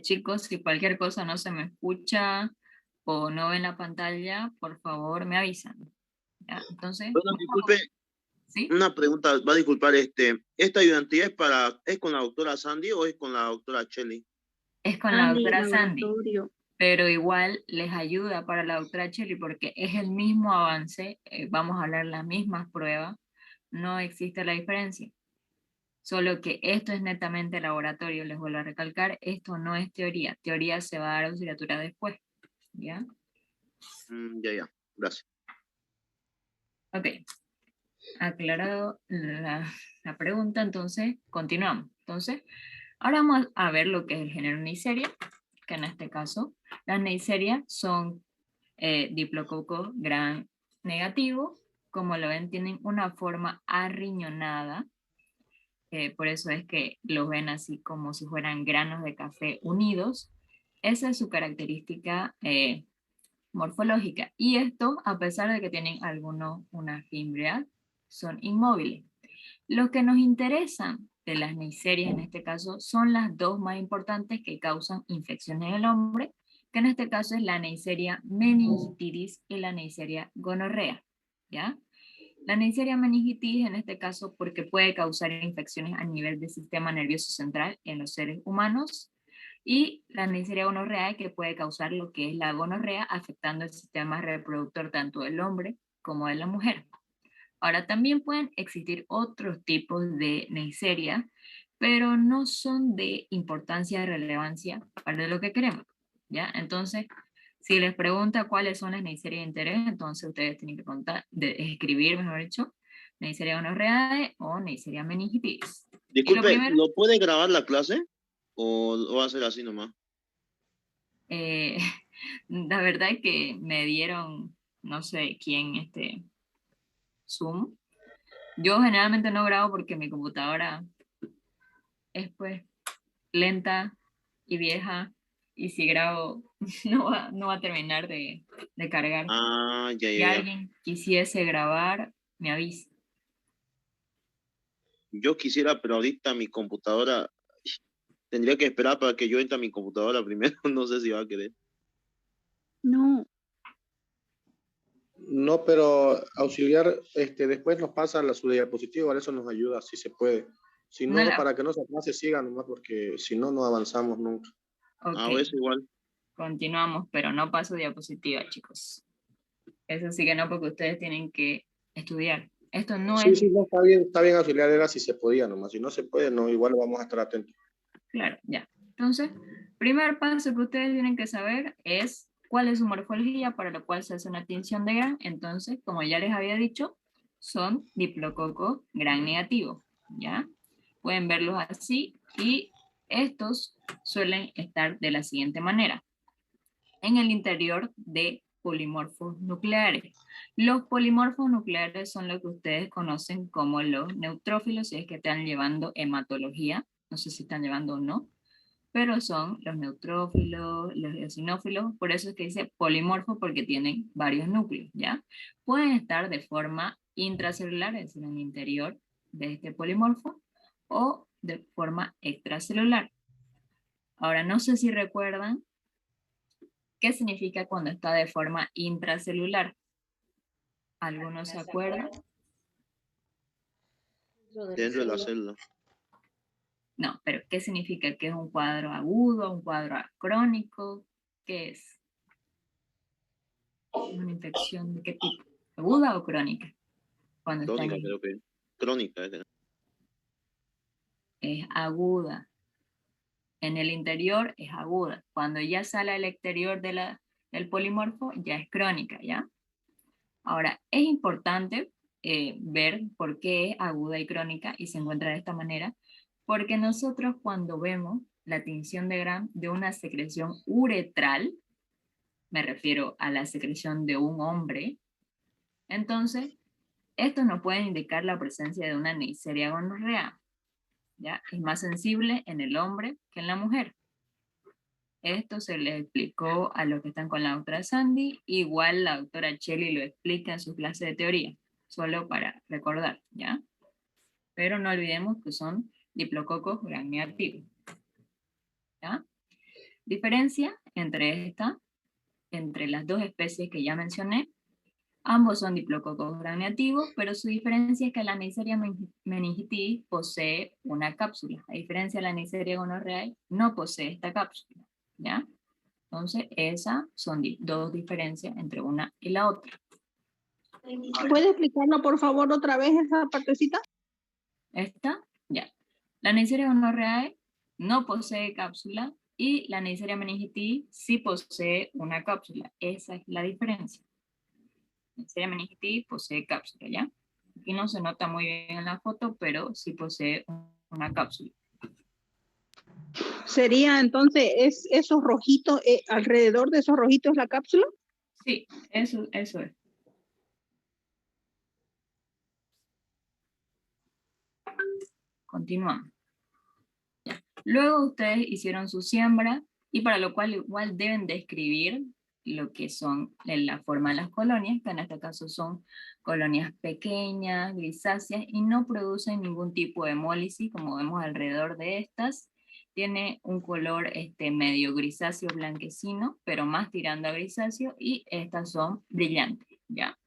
Chicos, si cualquier cosa no se me escucha o no ven la pantalla, por favor me avisan. ¿Ya? Entonces, Bueno, disculpe, ¿sí? una pregunta, va a disculpar, ¿esta ayudantía es con la doctora Sandy o es con la doctora Shelley? Es con la Sandy, doctora Sandy, laboratorio. pero igual les ayuda para la doctora Cheli porque es el mismo avance, vamos a hablar las mismas pruebas, no existe la diferencia. Solo que esto es netamente laboratorio, les vuelvo a recalcar, esto no es teoría. Teoría se va a dar auxiliatura después, ¿ya? Ya, gracias. Ok, aclarado la pregunta, entonces continuamos. Entonces, ahora vamos a ver lo que es el género Neisseria, que en este caso, las Neisseria son Diplococo gran negativo, como lo ven, tienen una forma arriñonada, por eso es que los ven así como si fueran granos de café unidos. Esa es su característica morfológica. Y esto, a pesar de que tienen algunos, una fimbria, son inmóviles. Lo que nos interesan de las neiserias en este caso son las dos más importantes que causan infecciones en el hombre, que en este caso es la Neisseria meningitidis y la Neisseria gonorrea, ¿ya? La Neisseria meningitidis en este caso porque puede causar infecciones a nivel del sistema nervioso central en los seres humanos, y la Neisseria gonorrea que puede causar lo que es la gonorrea afectando el sistema reproductor tanto del hombre como de la mujer. Ahora, también pueden existir otros tipos de Neisseria, pero no son de importancia y relevancia para lo que queremos, ¿ya? Entonces, si les pregunta cuáles son las Neisseria de interés, entonces ustedes tienen que escribir, mejor dicho, Neisseria gonorreae o Neisseria meningitis. Y lo Disculpe, primero, ¿lo puede grabar la clase o va a ser así nomás? eh, la verdad es que me dieron, no sé quién, Zoom. Yo generalmente no grabo porque mi computadora es pues lenta y vieja, y si grabo no va a terminar de cargar. Ah, Si ya. alguien quisiese grabar, me avisa. Yo quisiera, pero ahorita mi computadora, tendría que esperar para que yo entre a mi computadora primero, no sé si va a querer. No, No, pero auxiliar, después nos pasa su diapositiva, eso nos ayuda, si se puede. Si No no, la, para que no se clase siga nomás, porque si no, no avanzamos nunca. ok, A veces igual. continuamos, pero no paso diapositiva, chicos. Eso sí que no, porque ustedes tienen que estudiar. Esto no Sí, es, sí, no, está bien auxiliar, era si se podía nomás. Si no se puede, no, igual vamos a estar atentos. claro, ya. Entonces, primer paso que ustedes tienen que saber es cuál es su morfología, para lo cual se hace una tinción de Gram. Entonces, como ya les había dicho, son diplococo Gram negativo, ¿ya? Pueden verlos así, y estos suelen estar de la siguiente manera. En el interior de polimorfos nucleares. Los polimorfos nucleares son lo que ustedes conocen como los neutrófilos, si es que están llevando hematología, no sé si están llevando o no, pero son los neutrófilos, los eosinófilos, por eso es que dice polimorfo, porque tienen varios núcleos, ¿ya? Pueden estar de forma intracelular, es decir, en el interior de este polimorfo, o de forma extracelular. Ahora, no sé si recuerdan qué significa cuando está de forma intracelular. ¿Alguno se acuerda? Dentro de la célula. No, pero ¿qué significa? ¿Que es un cuadro agudo, un cuadro crónico? ¿Qué es? ¿Una infección de qué tipo? ¿Aguda o crónica? Cuando está Crónica, creo que. Crónica, es aguda. En el interior es aguda. Cuando ya sale al exterior del polimorfo, ya es crónica, ¿ya? Ahora, es importante ver por qué es aguda y crónica y se encuentra de esta manera, porque nosotros cuando vemos la tinción de Gram de una secreción uretral, me refiero a la secreción de un hombre, entonces esto nos puede indicar la presencia de una Neisseria gonorrea, ¿ya? Es más sensible en el hombre que en la mujer. Esto se les explicó a los que están con la doctora Sandy, igual la doctora Cheli lo explica en su clase de teoría, solo para recordar, ¿ya? Pero no olvidemos que son diplococos gram negativos, ¿ya? Diferencia entre las dos especies que ya mencioné. Ambos son diplococos gram-negativos, pero su diferencia es que la Neisseria meningitidis posee una cápsula. A diferencia de la Neisseria gonorrhoeae, no posee esta cápsula, ¿ya? Entonces, esas son dos diferencias entre una y la otra. ¿Puede explicarlo, por favor, otra vez esa partecita? Esta, ya. La Neisseria gonorrhoeae no posee cápsula y la Neisseria meningitidis sí posee una cápsula. Esa es la diferencia. Neisseria meningitidis posee cápsula, ¿ya? Aquí no se nota muy bien en la foto, pero sí posee una cápsula. Sería entonces, ¿es esos rojitos, alrededor de esos rojitos la cápsula? Sí, eso es. Continuamos. Ya. Luego ustedes hicieron su siembra y para lo cual igual deben describir lo que son la forma de las colonias, que en este caso son colonias pequeñas, grisáceas, y no producen ningún tipo de hemólisis, como vemos alrededor de estas. Tiene un color medio grisáceo blanquecino, pero más tirando a grisáceo, y estas son brillantes, ¿ya?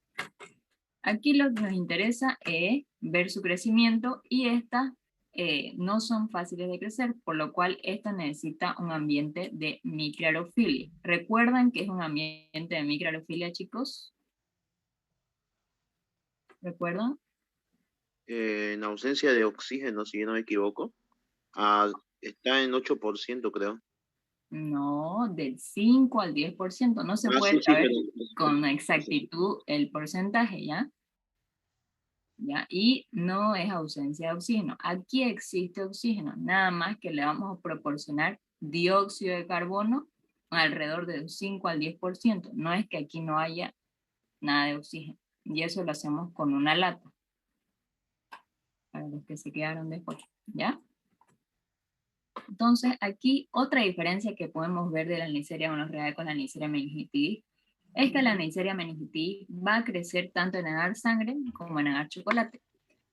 Aquí lo que nos interesa es ver su crecimiento, y estas no son fáciles de crecer, por lo cual esta necesita un ambiente de microfilia. ¿Recuerdan que es un ambiente de microfilia, chicos? ¿Recuerdan? En ausencia de oxígeno, si yo no me equivoco, está en 8%, creo. No, del 5 al 10%. No se Sí, puede sí, saber pero... con exactitud el porcentaje, ¿ya? ¿Ya? Y no es ausencia de oxígeno. Aquí existe oxígeno, nada más que le vamos a proporcionar dióxido de carbono alrededor del 5 al 10%. No es que aquí no haya nada de oxígeno. Y eso lo hacemos con una lata. Para los que se quedaron después, ¿ya? Entonces, aquí otra diferencia que podemos ver de la Neisseria gonorrhoeae con la Neisseria meningitidis es que la Neisseria meningitidis va a crecer tanto en agar sangre como en agar chocolate.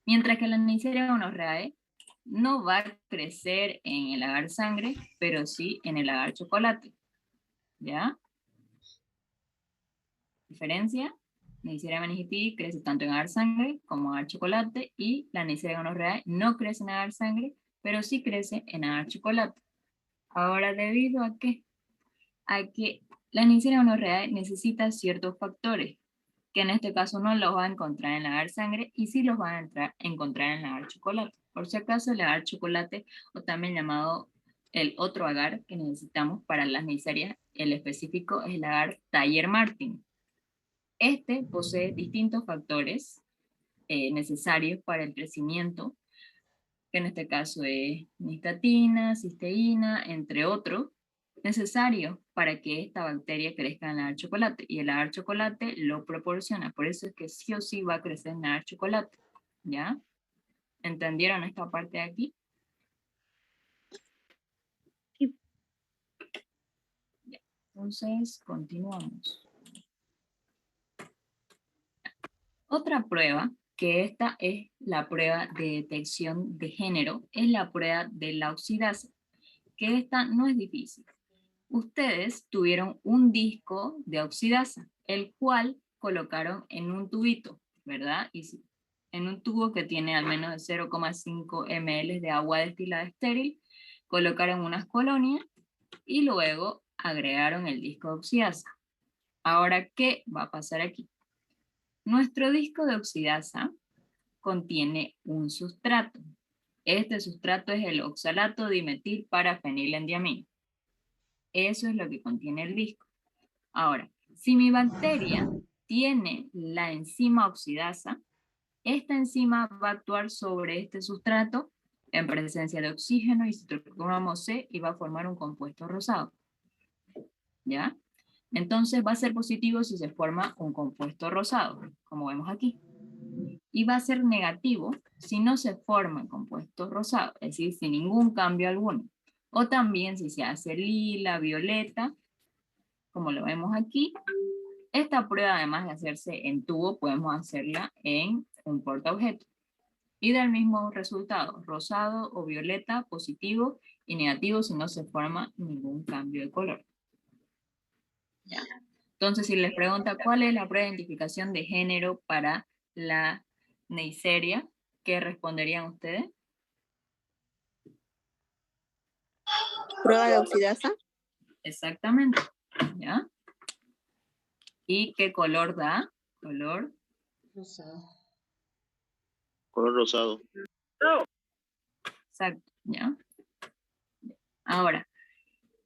Mientras que la Neisseria gonorrhoeae no va a crecer en el agar sangre, pero sí en el agar chocolate. ¿Ya? Diferencia: Neisseria meningitidis crece tanto en agar sangre como en agar chocolate, y la Neisseria gonorrhoeae no crece en agar sangre, pero sí crece en agar chocolate. Ahora, ¿debido a qué? A que la Neisseria gonorrhoeae necesita ciertos factores, que en este caso no los va a encontrar en la agar sangre, y sí los va a encontrar en la agar chocolate. Por si acaso, el agar chocolate, o también llamado el otro agar que necesitamos para las Neisserias, el específico es el agar Thayer-Martin. Este posee distintos factores necesarios para el crecimiento, que en este caso es nistatina, cisteína, entre otros, necesarios para que esta bacteria crezca en el agar chocolate, y el agar chocolate lo proporciona. Por eso es que sí o sí va a crecer en el agar chocolate, ¿ya? ¿Entendieron esta parte de aquí? Sí. Ya. Entonces, continuamos. Otra prueba, que esta es la prueba de detección de género, es la prueba de la oxidasa, que esta no es difícil. Ustedes tuvieron un disco de oxidasa, el cual colocaron en un tubito, ¿verdad? Y en un tubo que tiene al menos de 0,5 ml de agua destilada estéril, colocaron unas colonias y luego agregaron el disco de oxidasa. Ahora, ¿qué va a pasar aquí? Nuestro disco de oxidasa contiene un sustrato. Este sustrato es el oxalato dimetil parafenilendiamino. Eso es lo que contiene el disco. Ahora, si mi bacteria tiene la enzima oxidasa, esta enzima va a actuar sobre este sustrato en presencia de oxígeno y citocromo C, y va a formar un compuesto rosado. ¿Ya? Entonces va a ser positivo si se forma un compuesto rosado, como vemos aquí. Y va a ser negativo si no se forma compuesto rosado, es decir, sin ningún cambio alguno. O también si se hace lila, violeta, como lo vemos aquí. Esta prueba, además de hacerse en tubo, podemos hacerla en un portaobjeto. Y da el mismo resultado, rosado o violeta, positivo, y negativo si no se forma ningún cambio de color. ¿Ya? Entonces, si les pregunta cuál es la prueba de identificación de género para la Neisseria, ¿qué responderían ustedes? Prueba de oxidasa. Exactamente. ¿Ya? ¿Y qué color da? Color Color rosado. exacto. ¿Ya? Ahora,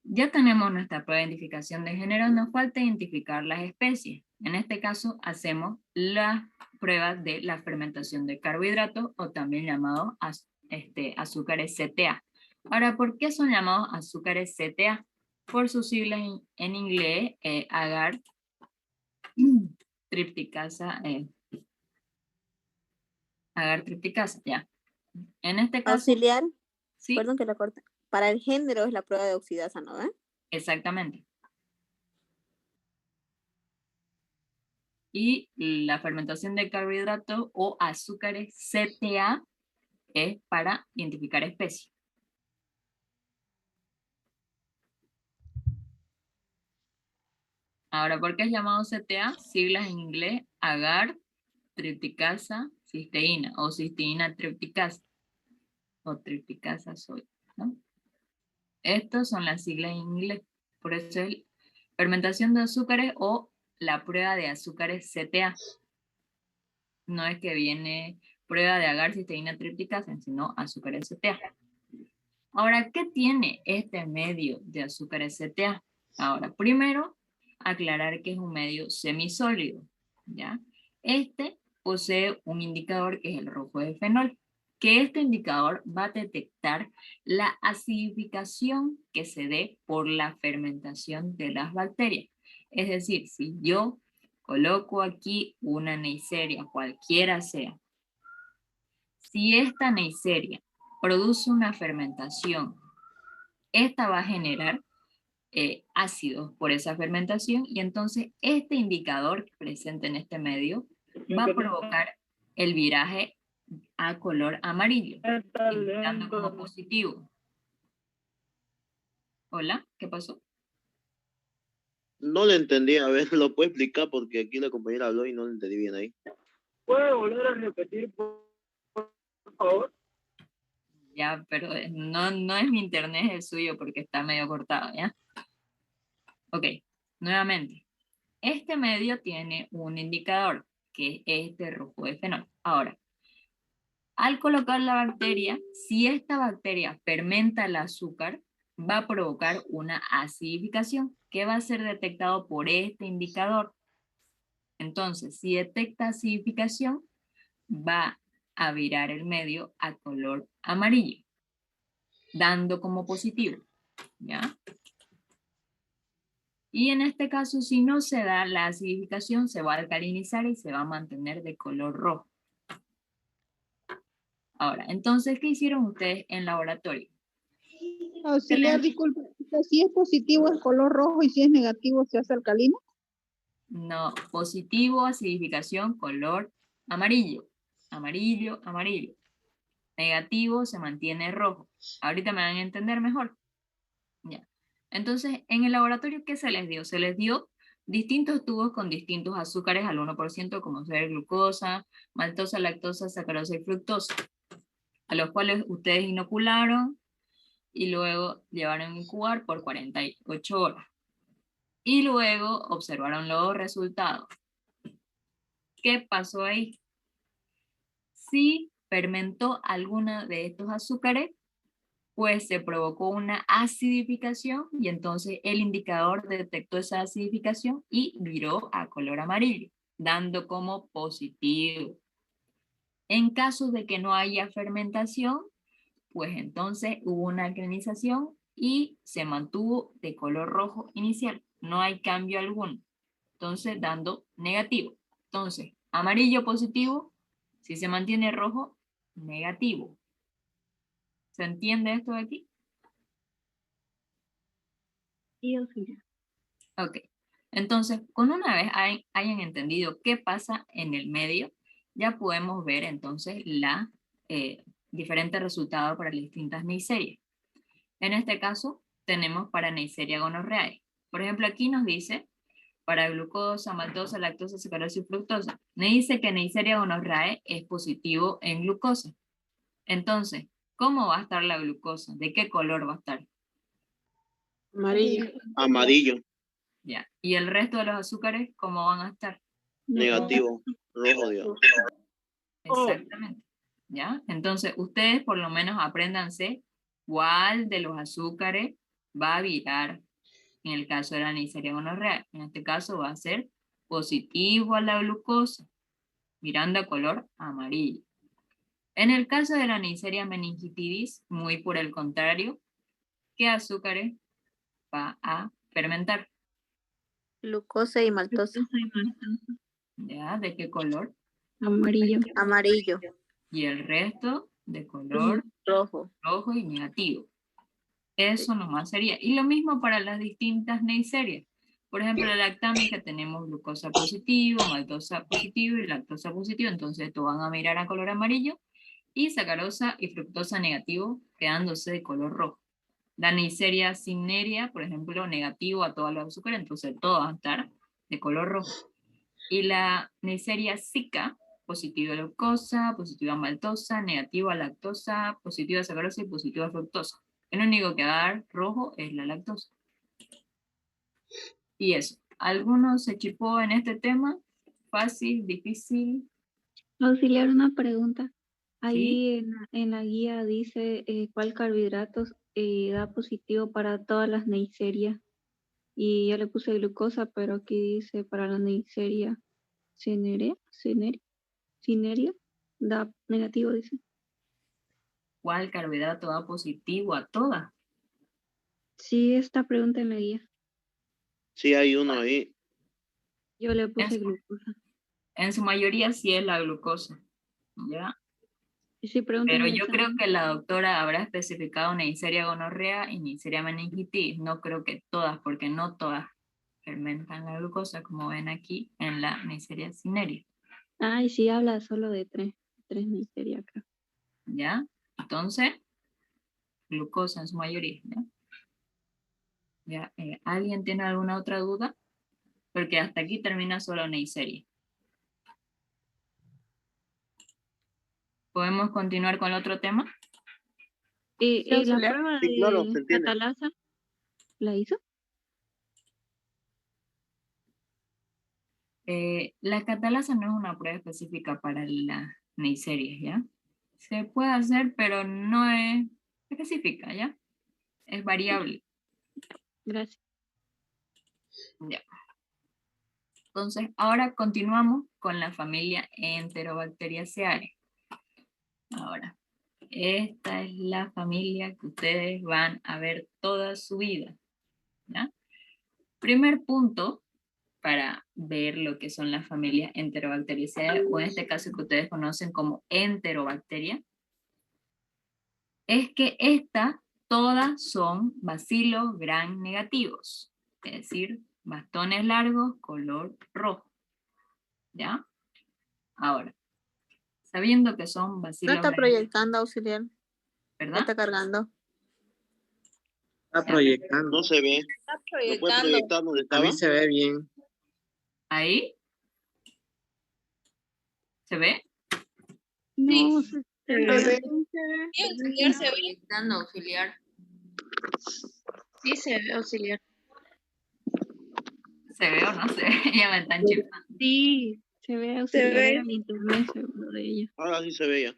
ya tenemos nuestra prueba de identificación de género, nos falta identificar las especies. En este caso, hacemos la prueba de la fermentación de carbohidratos, o también llamados azúcares CTA. Ahora, ¿por qué son llamados azúcares CTA? Por sus siglas en inglés, agar tripticasa, agar tripticasa, ya. En este caso, Auxiliar, sí, perdón que la corte. Para el género es la prueba de oxidasa, ¿no? exactamente. Y la fermentación de carbohidratos o azúcares CTA es para identificar especies. Ahora, ¿por qué es llamado CTA? Siglas en inglés, agar, tripticasa, cisteína o cisteína tripticasa o tripticasa soy, ¿no? Estas son las siglas en inglés. Por eso es fermentación de azúcares o la prueba de azúcares CTA. No es que viene prueba de agar, cisteína tripticasa, sino azúcares CTA. Ahora, ¿qué tiene este medio de azúcares CTA? Ahora, primero, aclarar que es un medio semisólido, ¿ya? Este posee un indicador que es el rojo de fenol, que este indicador va a detectar la acidificación que se dé por la fermentación de las bacterias. Es decir, si yo coloco aquí una Neisseria, cualquiera sea, si esta Neisseria produce una fermentación, esta va a generar ácidos por esa fermentación, y entonces este indicador presente en este medio va a provocar el viraje a color amarillo, indicando como positivo. Hola, ¿qué pasó? No le entendí, a ver, lo puedo explicar porque aquí la compañera habló y no le entendí bien ahí. ¿Puede volver a repetir, por favor? Ya, pero no es mi internet, es el suyo porque está medio cortado, ¿ya? Ok, nuevamente. Este medio tiene un indicador, que es este rojo de fenol. Ahora, al colocar la bacteria, si esta bacteria fermenta el azúcar, va a provocar una acidificación que va a ser detectado por este indicador. Entonces, si detecta acidificación, va a virar el medio a color amarillo, dando como positivo, ¿ya? Y en este caso, si no se da la acidificación, se va a alcalinizar y se va a mantener de color rojo. Ahora, entonces, ¿qué hicieron ustedes en laboratorio? Auxiliar, disculpe, si es positivo es color rojo y si es negativo se hace alcalino. No, positivo, acidificación, color amarillo. Amarillo, amarillo. Negativo, se mantiene rojo. Ahorita me van a entender mejor. Ya. Entonces, en el laboratorio, ¿qué se les dio? Se les dio distintos tubos con distintos azúcares al 1%, como ser glucosa, maltosa, lactosa, sacarosa y fructosa, a los cuales ustedes inocularon y luego llevaron a incubar por 48 horas. Y luego observaron los resultados. ¿Qué pasó ahí? Si fermentó alguna de estos azúcares, pues se provocó una acidificación y entonces el indicador detectó esa acidificación y viró a color amarillo, dando como positivo. En caso de que no haya fermentación, pues entonces hubo una alcalinización y se mantuvo de color rojo inicial. No hay cambio alguno. Entonces, dando negativo. Entonces, amarillo positivo, si se mantiene rojo, negativo. ¿Se entiende esto de aquí? Sí, auxiliar. Ok. Entonces, con una vez hayan entendido qué pasa en el medio, ya podemos ver entonces la diferente resultado para las distintas Neisseria. En este caso, tenemos para Neisseria gonorrhoeae. Por ejemplo, aquí nos dice para glucosa, maltosa, lactosa, sacarosa y fructosa. Me dice que Neisseria gonorrhoeae es positivo en glucosa. Entonces, ¿cómo va a estar la glucosa? ¿De qué color va a estar? Amarillo. Amarillo, Ya. ¿Y el resto de los azúcares, cómo van a estar? negativo, rojo, digamos. Exactamente. ¿Ya? Entonces, ustedes por lo menos apréndanse cuál de los azúcares va a virar en el caso de la Neisseria gonorrhoeae. En este caso va a ser positivo a la glucosa, mirando a color amarillo. En el caso de la Neisseria meningitidis, muy por el contrario, ¿qué azúcares va a fermentar? Glucosa y maltosa. ¿Ya? ¿De qué color? Amarillo. Amarillo. Y el resto de color Rojo. rojo y negativo. Eso nomás sería. Y lo mismo para las distintas Neisserias. Por ejemplo, la lactámica tenemos glucosa positivo, maltosa positivo y lactosa positivo. Entonces, esto van a mirar a color amarillo. Y sacarosa y fructosa negativo, quedándose de color rojo. La Neisseria cinerea, por ejemplo, negativo a todos los azúcares, entonces todos van a estar de color rojo. Y la Neisseria zika, positivo a glucosa, positivo a maltosa, negativo a lactosa, positivo a sacarosa y positivo a fructosa. El único que va a dar rojo es la lactosa. Y eso. ¿Alguno se chipó en este tema? ¿Fácil? ¿Difícil? Auxiliar, una pregunta. ¿Sí? Ahí en la guía dice cuál carbohidratos da positivo para todas las Neisseria. Y yo le puse glucosa, pero aquí dice para la Neisseria cinerea, da negativo, dice. ¿Cuál carbohidrato da positivo a todas? Sí, esta pregunta en la guía. Sí, hay uno ahí. Yo le puse Eso. glucosa. En su mayoría sí es la glucosa. ¿Ya? Y si preguntan Pero en el yo creo examen, que la doctora habrá especificado Neisseria gonorrea y Neisseria meningitis. No creo que todas, porque no todas fermentan la glucosa, como ven aquí en la Neisseria cinerea. y sí habla solo de tres Neisseria acá. ¿Ya? Entonces, glucosa en su mayoría. ¿Ya? ¿Alguien tiene alguna otra duda? Porque hasta aquí termina solo Neisseria. ¿Podemos continuar con el otro tema? Sí, La auxiliar. prueba Sí, claro, se de entiende. catalasa, ¿la hizo? La catalasa no es una prueba específica para las Neisserias, ¿ya? Se puede hacer, pero no es específica, ¿ya? Es variable. Gracias. Ya. Entonces, ahora continuamos con la familia Enterobacteriaceae. Ahora, esta es la familia que ustedes van a ver toda su vida, ¿ya? Primer punto para ver lo que son las familias Enterobacteriaceae, o en este caso que ustedes conocen como Enterobacteria, es que estas todas son bacilos gram negativos, es decir, bastones largos, color rojo. ¿Ya? Ahora, sabiendo que son No bacilos está gram, proyectando, auxiliar. Ya ¿verdad? está cargando. Está proyectando. No se ve. Está ¿Lo puede proyectar donde A estaba? mí se ve bien. Ahí. ¿Se ve? No, Sí. se Se ve. ve. Sí, auxiliar se ve. Proyectando, auxiliar. Sí, se ve, auxiliar. ¿Se ve o no se ve? Ya me están chipando. Sí, se ve auxiliar, ve. era el internet seguro de ella. Ahora sí se veía.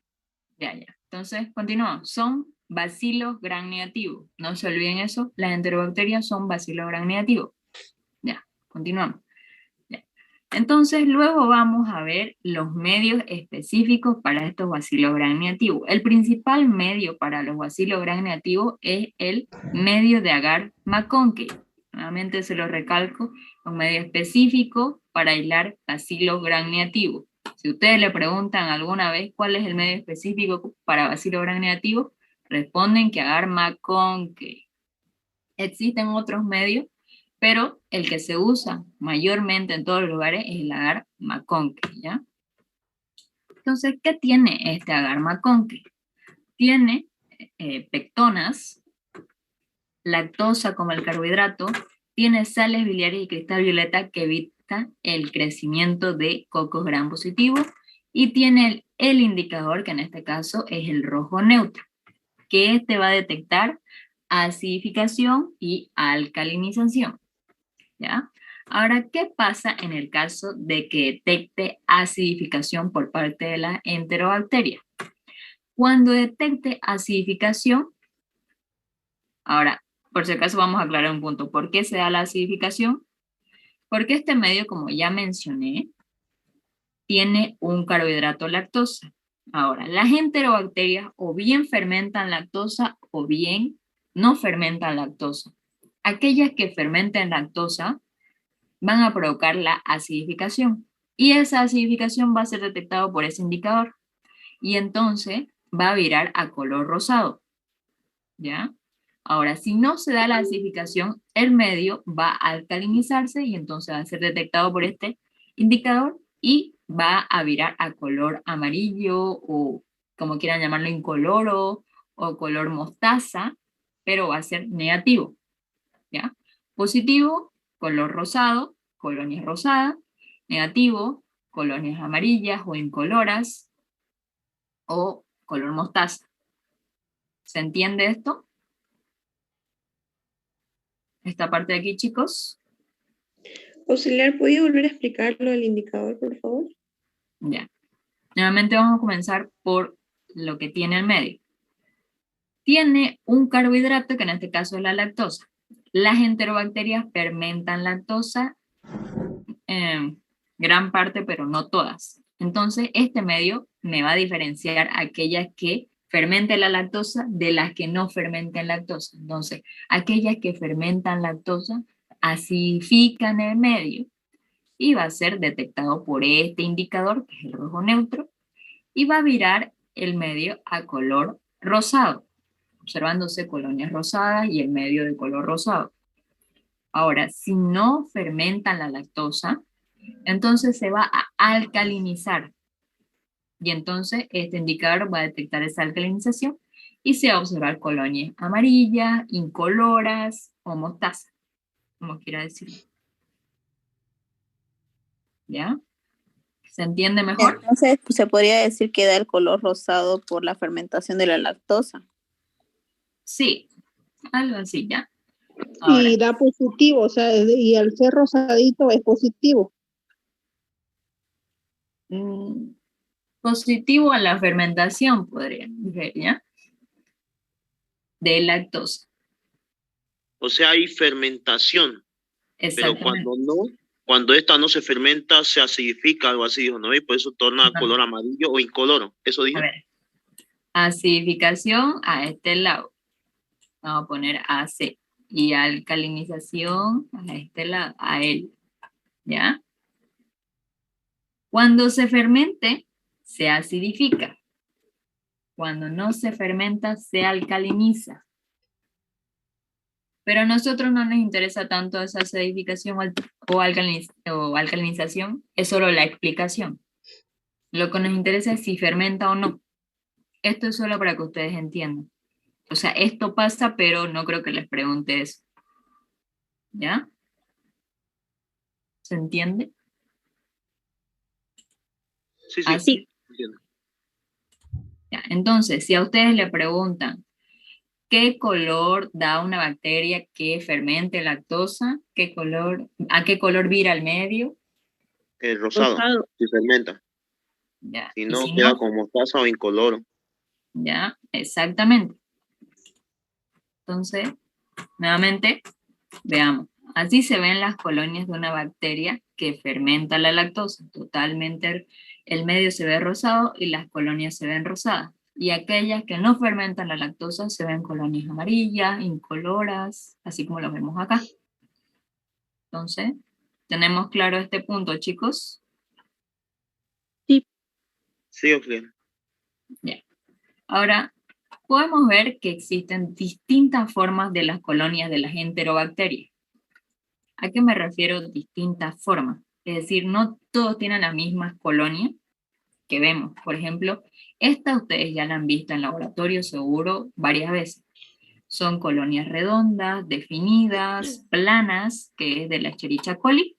Ya. Entonces, continuamos. Son bacilos gram negativos. No se olviden eso. Las enterobacterias son bacilos gram negativos. Ya, continuamos. Ya. Entonces, luego vamos a ver los medios específicos para estos bacilos gram negativos. El principal medio para los bacilos gram negativos es el medio de agar-McConkey. Nuevamente se lo recalco, un medio específico para aislar bacilos gram negativos. Si ustedes le preguntan alguna vez cuál es el medio específico para bacilos gram negativos, responden que agar-McConkey. Existen otros medios, pero el que se usa mayormente en todos los lugares es el agar-McConkey, ¿ya? Entonces, ¿qué tiene este agar-McConkey? Tiene pectonas lactosa como el carbohidrato, tiene sales biliares y cristal violeta que evita el crecimiento de cocos gram positivo y tiene el indicador, que en este caso es el rojo neutro, que este va a detectar acidificación y alcalinización, ¿ya? Ahora, ¿qué pasa en el caso de que detecte acidificación por parte de la enterobacteria? Cuando detecte acidificación, ahora, por si acaso vamos a aclarar un punto. ¿Por qué se da la acidificación? Porque este medio, como ya mencioné, tiene un carbohidrato lactosa. Ahora, las enterobacterias o bien fermentan lactosa o bien no fermentan lactosa. Aquellas que fermenten lactosa van a provocar la acidificación y esa acidificación va a ser detectada por ese indicador y entonces va a virar a color rosado, ¿ya? Ahora, si no se da la acidificación, el medio va a alcalinizarse y entonces va a ser detectado por este indicador y va a virar a color amarillo o como quieran llamarlo, incoloro o color mostaza, pero va a ser negativo, ¿ya? Positivo, color rosado, colonias rosadas. Negativo, colonias amarillas o incoloras o color mostaza. ¿Se entiende esto? Esta parte de aquí, chicos. Auxiliar, ¿puede volver a explicarlo el indicador, por favor? Ya. Nuevamente vamos a comenzar por lo que tiene el medio. Tiene un carbohidrato, que en este caso es la lactosa. Las enterobacterias fermentan lactosa en gran parte, pero no todas. Entonces, este medio me va a diferenciar aquellas que fermenten la lactosa de las que no fermenten lactosa. Entonces, aquellas que fermentan lactosa acidifican el medio y va a ser detectado por este indicador, que es el rojo neutro, y va a virar el medio a color rosado, observándose colonias rosadas y el medio de color rosado. Ahora, si no fermentan la lactosa, entonces se va a alcalinizar. Y entonces este indicador va a detectar esa alcalinización y se va a observar colonias amarillas, incoloras o mostaza, como quiera decirlo. ¿Ya? ¿Se entiende mejor? Entonces, pues, se podría decir que da el color rosado por la fermentación de la lactosa. Sí, algo así, ¿ya? Ahora, Y da positivo, o sea, y al ser rosadito es positivo. positivo a la fermentación, podría decir, ¿ya? De lactosa. O sea, hay fermentación, pero Exactamente. cuando esta no se fermenta, se acidifica, algo así, dijo, ¿no? Y por eso torna No. color amarillo o incoloro. ¿Eso A dijo? ver, acidificación a este lado. Vamos a poner AC. Y alcalinización a este lado, a él. ¿Ya? Cuando se fermente, se acidifica. Cuando no se fermenta, se alcaliniza. Pero a nosotros no nos interesa tanto esa acidificación o alcalinización, es solo la explicación. Lo que nos interesa es si fermenta o no. Esto es solo para que ustedes entiendan. O sea, esto pasa, pero no creo que les pregunte eso. ¿Ya? ¿Se entiende? Sí, sí. Así. Entiendo. Ya. Entonces, si a ustedes le preguntan qué color da una bacteria que fermente lactosa, ¿a qué color vira el medio? El rosado, Rosado. si fermenta. Ya. Si Y no, si queda no, como mostaza o incoloro. ya, exactamente. Entonces, nuevamente, veamos. Así se ven las colonias de una bacteria que fermenta la lactosa. Totalmente el medio se ve rosado y las colonias se ven rosadas. Y aquellas que no fermentan la lactosa se ven colonias amarillas, incoloras, así como lo vemos acá. Entonces, ¿tenemos claro este punto, chicos? Sí, auxiliar. Bien. Ahora, podemos ver que existen distintas formas de las colonias de las enterobacterias. ¿A qué me refiero distintas formas? Es decir, no todos tienen las mismas colonias que vemos. Por ejemplo, esta ustedes ya la han visto en laboratorio seguro varias veces. Son colonias redondas, definidas, planas, que es de la Escherichia coli.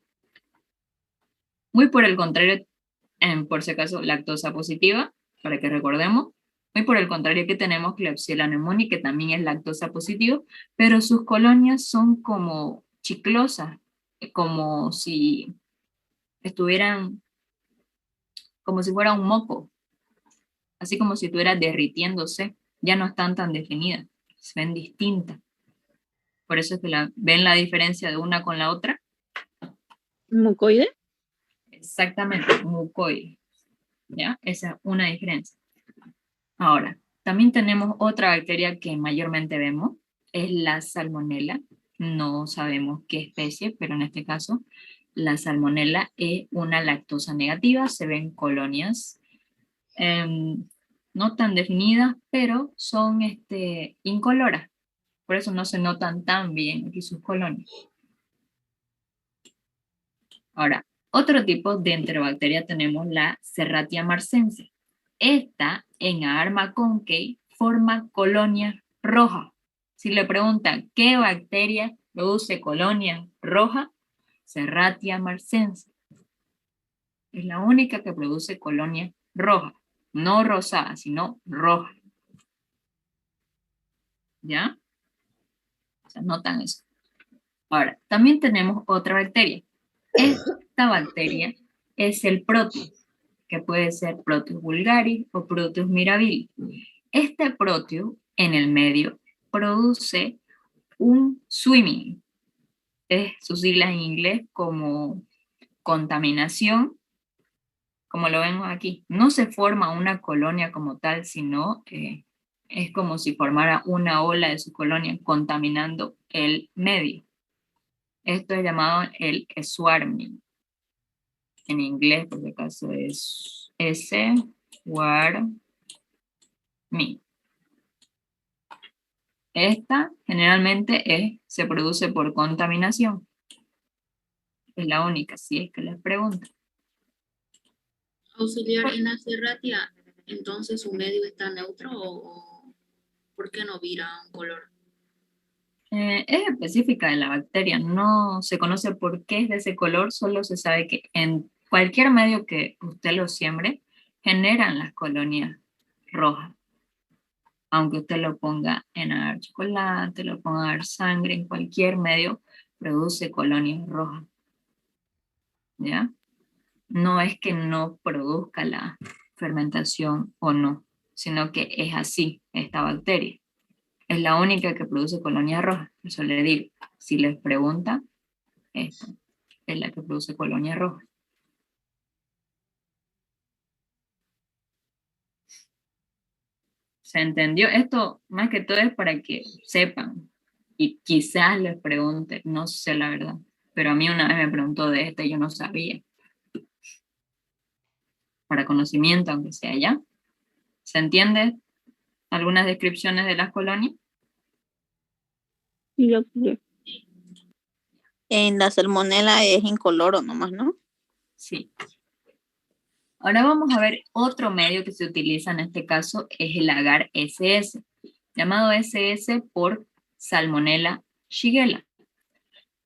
Muy por el contrario, por si acaso, lactosa positiva, para que recordemos. Muy por el contrario que tenemos Klebsiella pneumoniae, que también es lactosa positivo, pero sus colonias son como chiclosas, como si estuvieran, como si fuera un moco, así como si estuviera derritiéndose, ya no están tan definidas, se ven distintas. Por eso es que ven la diferencia de una con la otra. ¿Mucoide? Exactamente, mucoide. ¿Ya? Esa es una diferencia. Ahora, también tenemos otra bacteria que mayormente vemos, es la salmonela. No sabemos qué especie, pero en este caso, la salmonela es una lactosa negativa, se ven colonias no tan definidas, pero son incoloras. Por eso no se notan tan bien aquí sus colonias. Ahora, otro tipo de enterobacteria tenemos la Serratia marcense. Esta, en Agarma concae, forma colonias rojas. Si le preguntan, ¿qué bacteria produce colonia roja? Serratia marcense. Es la única que produce colonia roja. No rosada, sino roja. ¿Ya? Se notan eso. Ahora, también tenemos otra bacteria. Esta bacteria es el Proteus, que puede ser Proteus vulgaris o Proteus mirabilis. Este Proteus, en el medio, produce un swimming. Es sus siglas en inglés como contaminación, como lo vemos aquí. No se forma una colonia como tal, sino es como si formara una ola de su colonia contaminando el medio. Esto es llamado el swarming. En inglés, por si acaso, es swarming. Esta generalmente se produce por contaminación. Es la única, si es que les preguntan. Auxiliar, en la serratia, entonces su medio está neutro o ¿por qué no vira un color? Es específica de la bacteria, no se conoce por qué es de ese color, solo se sabe que en cualquier medio que usted lo siembre, generan las colonias rojas. Aunque usted lo ponga en agar chocolate, lo ponga a dar sangre, en cualquier medio produce colonias rojas. ¿Ya? No es que no produzca la fermentación o no, sino que es así esta bacteria. Es la única que produce colonias rojas. Eso le digo. Si les preguntan, esta es la que produce colonias rojas. ¿Se entendió? Esto más que todo es para que sepan. Y quizás les pregunte, no sé la verdad. Pero a mí una vez me preguntó de esta y yo no sabía. Para conocimiento, aunque sea ya. ¿Se entiende algunas descripciones de las colonias? Sí, auxiliar. En la salmonela es incoloro nomás, ¿no? Sí. Ahora vamos a ver otro medio que se utiliza en este caso, es el agar SS, llamado SS por Salmonella shigella.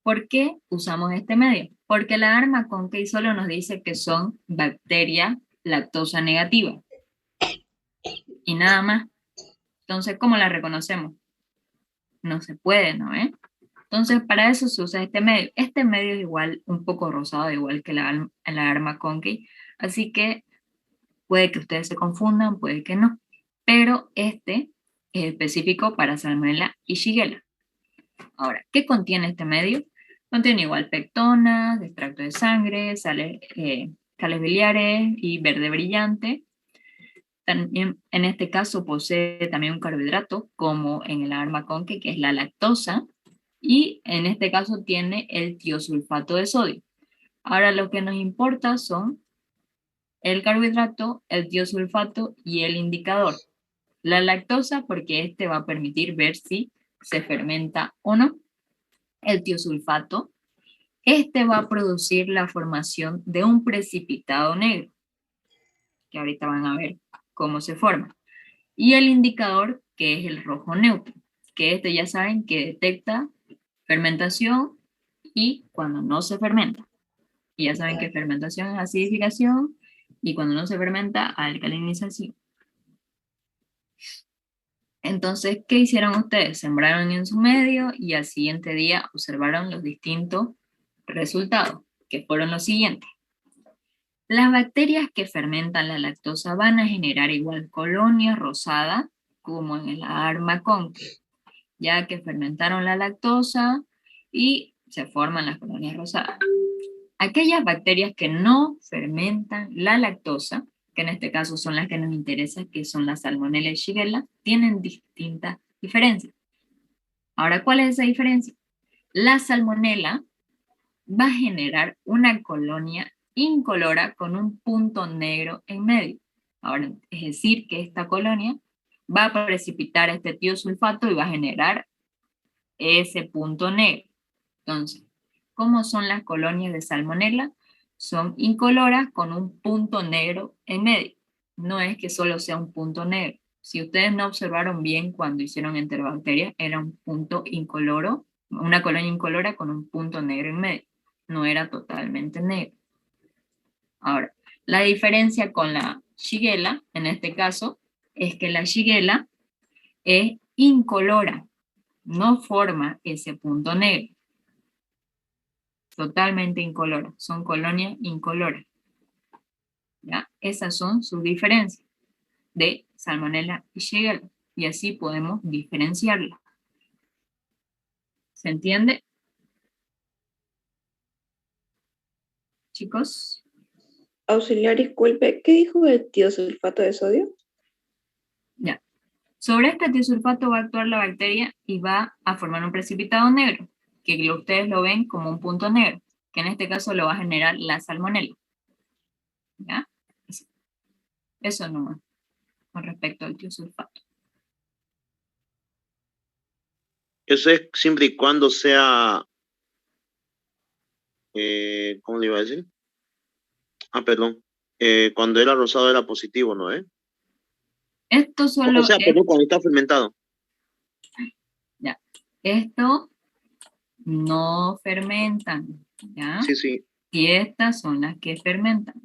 ¿Por qué usamos este medio? Porque la Agar concae solo nos dice que son bacterias lactosa negativa. Y nada más. Entonces, ¿cómo la reconocemos? No se puede, ¿no? Entonces, para eso se usa este medio. Este medio es igual, un poco rosado, igual que la Agar concae. Así que puede que ustedes se confundan, puede que no. Pero este es específico para Salmonella y Shigella. Ahora, ¿qué contiene este medio? Contiene igual pectonas, extracto de sangre, sales biliares y verde brillante. También, en este caso posee también un carbohidrato, como en el Agar concae, que es la lactosa, y en este caso tiene el tiosulfato de sodio. Ahora lo que nos importa son el carbohidrato, el tiosulfato y el indicador. La lactosa, porque este va a permitir ver si se fermenta o no. El tiosulfato, este va a producir la formación de un precipitado negro, que ahorita van a ver cómo se forma. Y el indicador, que es el rojo neutro. que este ya saben que detecta fermentación y cuando no se fermenta. Y ya saben que fermentación es acidificación y cuando no se fermenta, alcalinización. Entonces, ¿qué hicieron ustedes? Sembraron en su medio y al siguiente día observaron los distintos resultados, que fueron los siguientes. Las bacterias que fermentan la lactosa van a generar igual colonias rosadas como en el armacón, ya que fermentaron la lactosa y se forman las colonias rosadas. Aquellas bacterias que no fermentan la lactosa, que en este caso son las que nos interesan, que son la Salmonella y Shigella, tienen distintas diferencias. Ahora, ¿cuál es esa diferencia? La Salmonella va a generar una colonia incolora con un punto negro en medio. Ahora, es decir, que esta colonia va a precipitar este tiosulfato y va a generar ese punto negro. Entonces, ¿cómo son las colonias de Salmonella? Son incoloras con un punto negro en medio. No es que solo sea un punto negro. Si ustedes no observaron bien cuando hicieron enterobacterias, era un punto incoloro, una colonia incolora con un punto negro en medio. No era totalmente negro. Ahora, la diferencia con la Shigella, en este caso, es que la Shigella es incolora, no forma ese punto negro. Totalmente incoloras, son colonias incoloras. ¿Ya? Esas son sus diferencias de Salmonella y Shigella. Y así podemos diferenciarlas. ¿Se entiende? Chicos. Auxiliar, disculpe, ¿qué dijo del tiosulfato de sodio? Ya. Sobre este tiosulfato va a actuar la bacteria y va a formar un precipitado negro, que ustedes lo ven como un punto negro, que en este caso lo va a generar la Salmonella. ¿Ya? Eso nomás, con respecto al tiosulfato. Eso es siempre y cuando sea, ¿cómo le iba a decir? Perdón. Cuando era rosado era positivo, ¿no? Esto solo O sea, es... perdón, cuando está fermentado. Ya. Esto no fermentan, ¿ya? Sí, sí. Y estas son las que fermentan.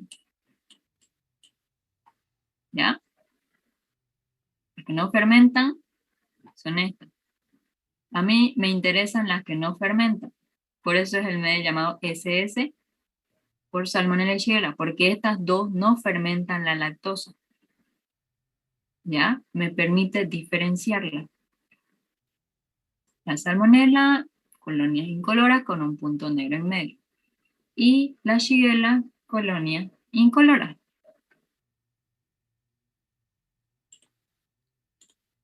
¿Ya? Las que no fermentan son estas. A mí me interesan las que no fermentan. Por eso es el medio llamado SS por Salmonella y Shigella, porque estas dos no fermentan la lactosa. ¿Ya? Me permite diferenciarla. La Salmonella, colonias incoloras con un punto negro en medio. Y la Shigella, colonia incolora.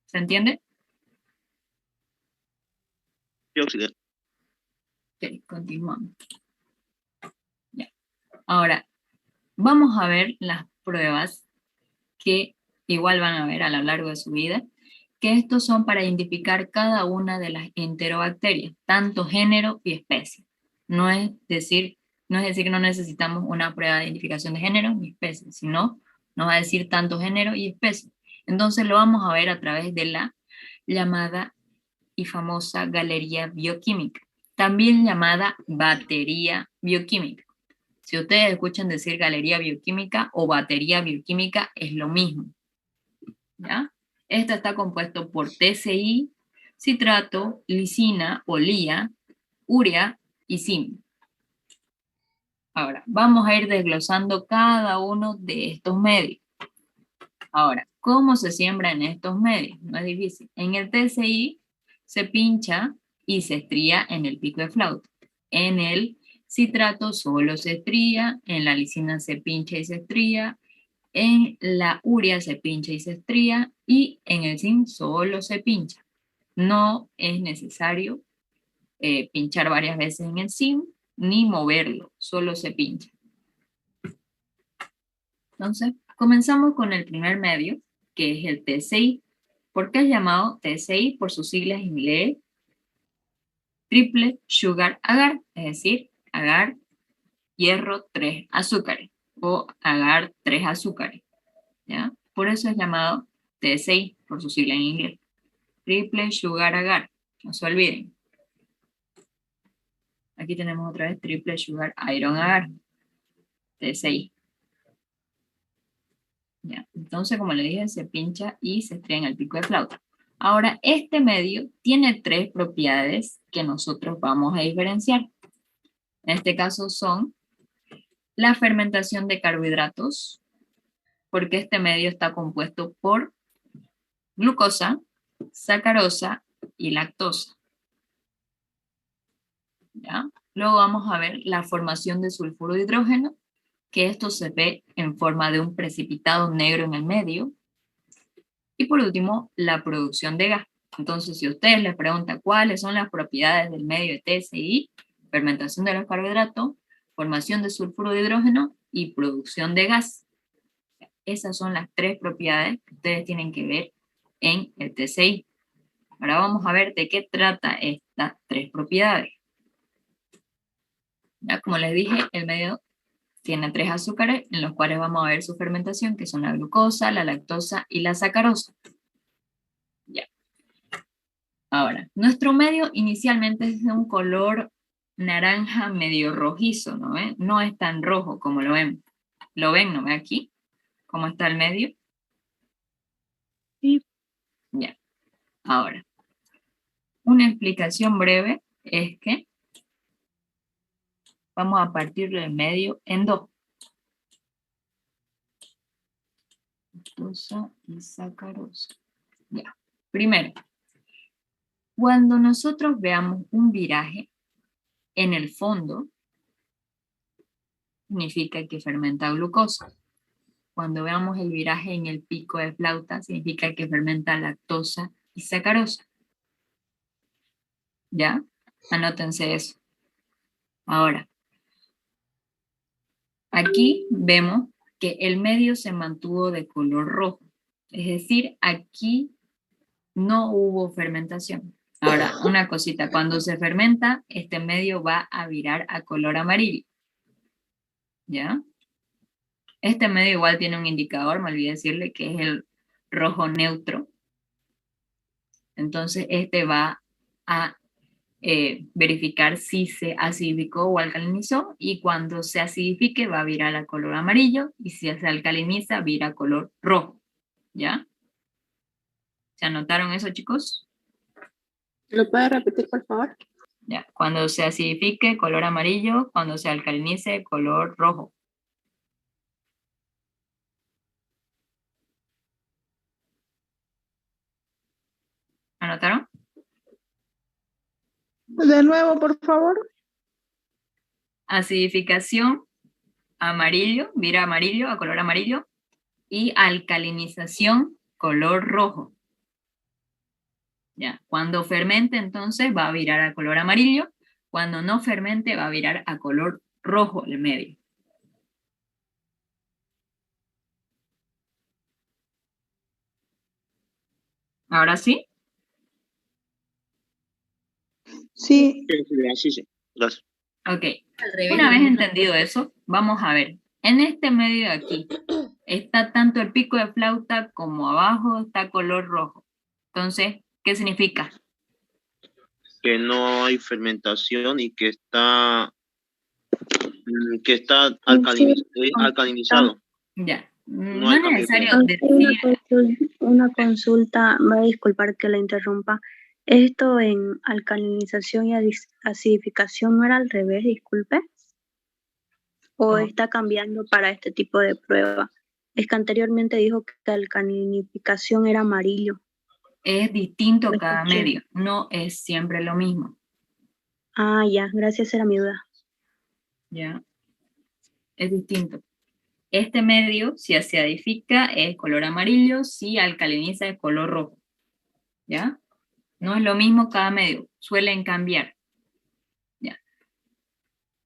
¿Se entiende? Sí, auxiliar. Ok, continuamos. Ya. Ahora, vamos a ver las pruebas que igual van a ver a lo largo de su vida, que estos son para identificar cada una de las enterobacterias, tanto género y especie. No es decir que no necesitamos una prueba de identificación de género ni especie, sino nos va a decir tanto género y especie. Entonces lo vamos a ver a través de la llamada y famosa galería bioquímica, también llamada batería bioquímica. Si ustedes escuchan decir galería bioquímica o batería bioquímica, es lo mismo. ¿Ya? Esta está compuesto por TCI, citrato, lisina o lía, urea y zinc. Ahora, vamos a ir desglosando cada uno de estos medios. Ahora, ¿cómo se siembra en estos medios? No es difícil. En el TCI se pincha y se estría en el pico de flauta. En el citrato solo se estría, en la lisina se pincha y se estría, en la urea se pincha y se estría y en el zinc solo se pincha. No es necesario pinchar varias veces en el zinc ni moverlo, solo se pincha. Entonces, comenzamos con el primer medio, que es el TCI. ¿Por qué es llamado TCI? Por sus siglas en inglés, triple sugar agar, es decir, agar, hierro, 3 azúcares, o agar, 3 azúcares. ¿Ya? Por eso es llamado TCI, por su sigla en inglés. triple sugar agar. No se olviden. Aquí tenemos otra vez triple sugar iron agar. TSI. Ya. Entonces, como le dije, se pincha y se estrella en el pico de flauta. Ahora, este medio tiene 3 propiedades que nosotros vamos a diferenciar. En este caso son la fermentación de carbohidratos, porque este medio está compuesto por glucosa, sacarosa y lactosa. ¿Ya? Luego vamos a ver la formación de sulfuro de hidrógeno, que esto se ve en forma de un precipitado negro en el medio. Y por último, la producción de gas. Entonces, si ustedes les preguntan cuáles son las propiedades del medio de TSI, fermentación de los carbohidratos, formación de sulfuro de hidrógeno y producción de gas. Esas son las 3 propiedades que ustedes tienen que ver en el TSI. Ahora vamos a ver de qué trata estas 3 propiedades. Ya, como les dije, el medio tiene 3 azúcares en los cuales vamos a ver su fermentación, que son la glucosa, la lactosa y la sacarosa. Ya. Ahora, nuestro medio inicialmente es de un color naranja medio rojizo, ¿no ven? No es tan rojo como lo ven. ¿Lo ven, no ven aquí? ¿Cómo está el medio? Sí. Ya. Ahora, una explicación breve es que vamos a partir del medio en 2. Lactosa y sacarosa. Ya. Primero, cuando nosotros veamos un viraje en el fondo, significa que fermenta glucosa. Cuando veamos el viraje en el pico de flauta, significa que fermenta lactosa y sacarosa. ¿Ya? Anótense eso. Ahora, aquí vemos que el medio se mantuvo de color rojo. Es decir, aquí no hubo fermentación. Ahora, una cosita, cuando se fermenta, este medio va a virar a color amarillo. ¿Ya? Este medio igual tiene un indicador, me olvidé decirle que es el rojo neutro. Entonces, este va a verificar si se acidificó o alcalinizó, y cuando se acidifique va a virar a color amarillo, y si se alcaliniza, vira a color rojo. ¿Ya? ¿Se anotaron eso, chicos? ¿Lo puede repetir, por favor? Ya. Cuando se acidifique, color amarillo. Cuando se alcalinice, color rojo. ¿Anotaron? De nuevo, por favor. Acidificación, amarillo, vira amarillo a color amarillo. Y alcalinización, color rojo. Ya. Cuando fermente, entonces va a virar a color amarillo. Cuando no fermente, va a virar a color rojo el medio. ¿Ahora sí? Sí. Sí, sí. Gracias. Ok. Al revés. Una vez entendido eso, vamos a ver. En este medio de aquí, está tanto el pico de flauta como abajo está color rojo. Entonces, ¿qué significa? Que no hay fermentación y que está alcalinizado. Ya. No No hay es cambio de necesario color. Una consulta, me voy a disculpar que la interrumpa. Esto en alcalinización y acidificación no era al revés, disculpe. ¿O ¿Cómo? está cambiando para este tipo de prueba? Es que anteriormente dijo que alcalinificación era amarillo. Es distinto Lo cada escuché. medio, no es siempre lo mismo. Ah, ya, gracias, era mi duda. ¿Ya? Es distinto. Este medio, si acidifica, es color amarillo, si alcaliniza, es color rojo. ¿Ya? No es lo mismo cada medio, suelen cambiar. ¿Ya?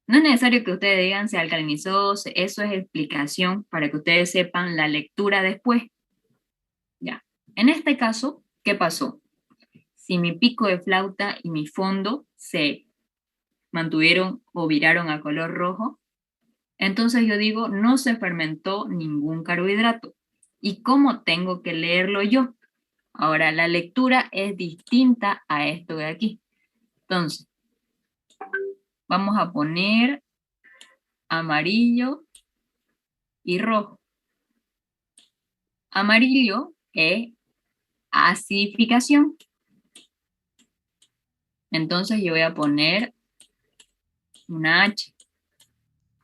No es necesario que ustedes digan si alcalinizó, eso es explicación para que ustedes sepan la lectura después. ¿Ya? En este caso, ¿qué pasó? Si mi pico de flauta y mi fondo se mantuvieron o viraron a color rojo, entonces yo digo, no se fermentó ningún carbohidrato. ¿Y cómo tengo que leerlo yo? Ahora, la lectura es distinta a esto de aquí. Entonces, vamos a poner amarillo y rojo. Amarillo es acidificación. Entonces yo voy a poner una H,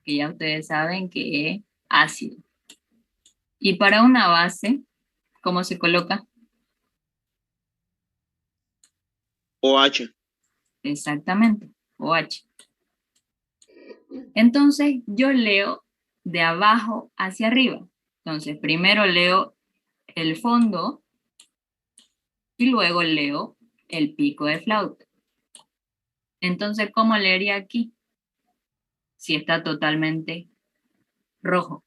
que ya ustedes saben que es ácido. Y para una base, ¿cómo se coloca? OH. Exactamente, OH. Entonces yo leo de abajo hacia arriba. Entonces primero leo el fondo y luego leo el pico de flauta. Entonces, ¿cómo leería aquí? Si está totalmente rojo.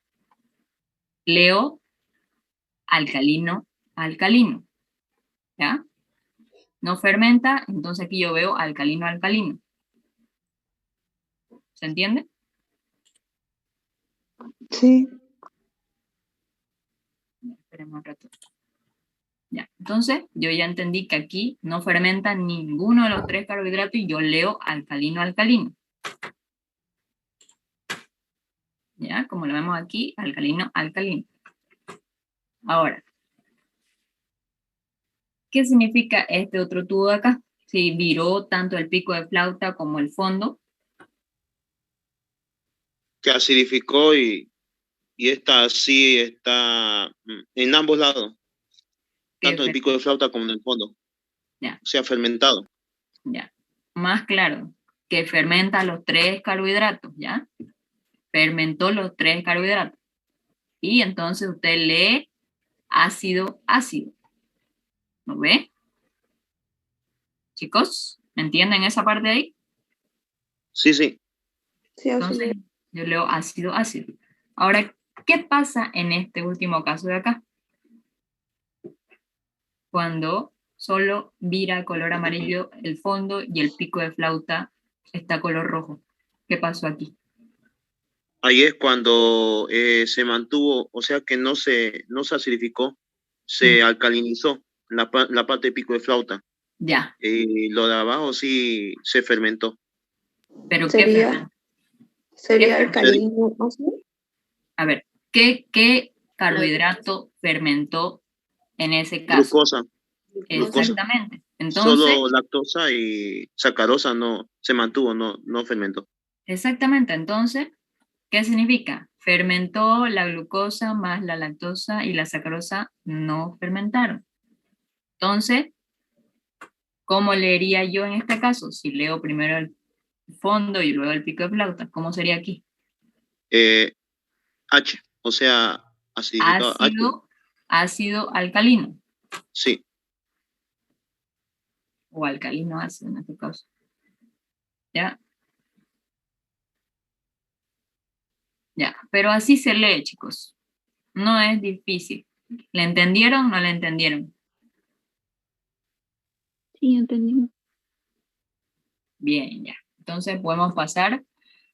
Leo alcalino, alcalino. ¿Ya? No fermenta, entonces aquí yo veo alcalino, alcalino. ¿Se entiende? Sí. Esperemos un rato. Ya, entonces yo ya entendí que aquí no fermenta ninguno de los tres carbohidratos y yo leo alcalino, alcalino. Ya, como lo vemos aquí, alcalino, alcalino. Ahora, ¿qué significa este otro tubo de acá? Si viró tanto el pico de flauta como el fondo. Que acidificó y esta sí está en ambos lados. Tanto en el pico de flauta como en el fondo. Ya. O sea, fermentado. Ya. Más claro, que fermenta los tres carbohidratos, ¿ya? Fermentó los tres carbohidratos. Y entonces usted lee ácido, ácido. ¿Lo ve? Chicos, ¿entienden esa parte de ahí? Sí, sí. Sí, Entonces, yo leo ácido, ácido. Ahora, ¿qué pasa en este último caso de acá? Cuando solo vira color amarillo el fondo y el pico de flauta está color rojo. ¿Qué pasó aquí? Ahí es cuando se mantuvo, o sea que no se acidificó, se alcalinizó la parte de pico de flauta. Ya. Lo de abajo sí se fermentó. ¿Pero sería alcalino ácido? A ver, ¿qué carbohidrato fermentó en ese caso? Glucosa. Exactamente. Entonces, solo lactosa y sacarosa no se mantuvo, no fermentó. Exactamente. Entonces, ¿qué significa? Fermentó la glucosa más la lactosa y la sacarosa no fermentaron. Entonces, ¿cómo leería yo en este caso? Si leo primero el fondo y luego el pico de flauta, ¿cómo sería aquí? H, o sea, acidificado. Ácido alcalino. Sí. O alcalino ácido en este caso. ¿Ya? Ya, pero así se lee, chicos. No es difícil. ¿Le entendieron o no le entendieron? Sí, entendimos. Bien, ya. Entonces podemos pasar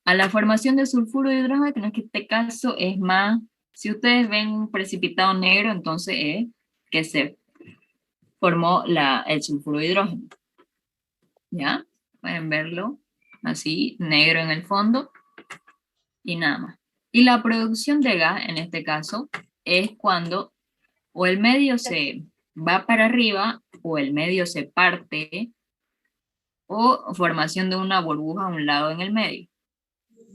a la formación de sulfuro de hidrógeno, que en este caso es más, si ustedes ven un precipitado negro, entonces es que se formó el sulfuro de hidrógeno. ¿Ya? Pueden verlo así, negro en el fondo y nada más. Y la producción de gas, en este caso, es cuando o el medio se va para arriba o el medio se parte o formación de una burbuja a un lado en el medio.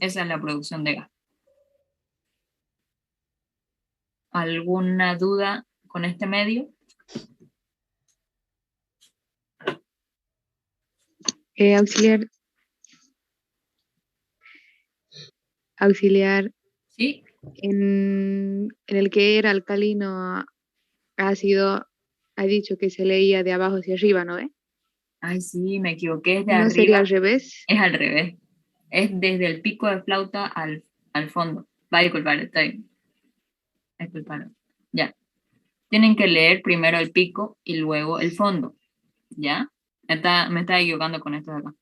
Esa es la producción de gas. ¿Alguna duda con este medio? Auxiliar. Sí. En el que era alcalino ácido, ha dicho que se leía de abajo hacia arriba, ¿no? Ay, sí, me equivoqué, es de ¿No arriba. sería al revés? Es al revés. Es desde el pico de flauta al fondo. Va a disculpar, está bien. Disculpar. Ya. Tienen que leer primero el pico y luego el fondo. ¿Ya? Me está equivocando con esto de acá.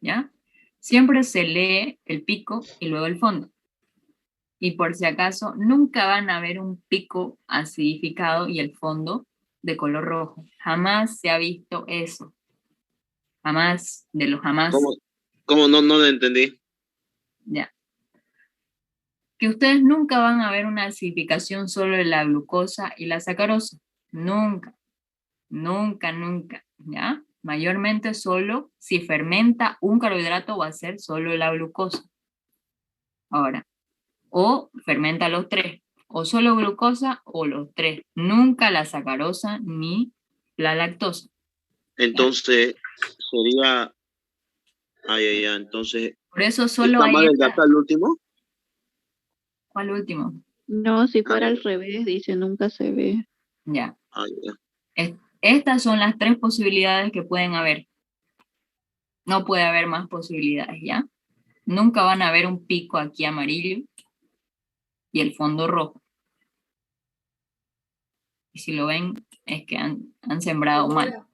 ¿Ya? Siempre se lee el pico y luego el fondo. Y por si acaso, nunca van a ver un pico acidificado y el fondo de color rojo. Jamás se ha visto eso. Jamás, de los jamás. ¿Cómo no lo entendí? Ya. Que ustedes nunca van a ver una acidificación solo de la glucosa y la sacarosa. Nunca. Nunca, nunca. ¿Ya? Mayormente solo si fermenta un carbohidrato va a ser solo la glucosa. Ahora, o fermenta los tres, o solo glucosa o los tres. Nunca la sacarosa ni la lactosa. Entonces, sería... entonces... Por eso solo ¿está hay mal el esta... de acá el último? ¿Cuál último? No, si fuera al revés, dice nunca se ve. Ya. Estas son las tres posibilidades que pueden haber. No puede haber más posibilidades, ¿ya? Nunca van a ver un pico aquí amarillo y el fondo rojo. Y si lo ven, es que han sembrado mal.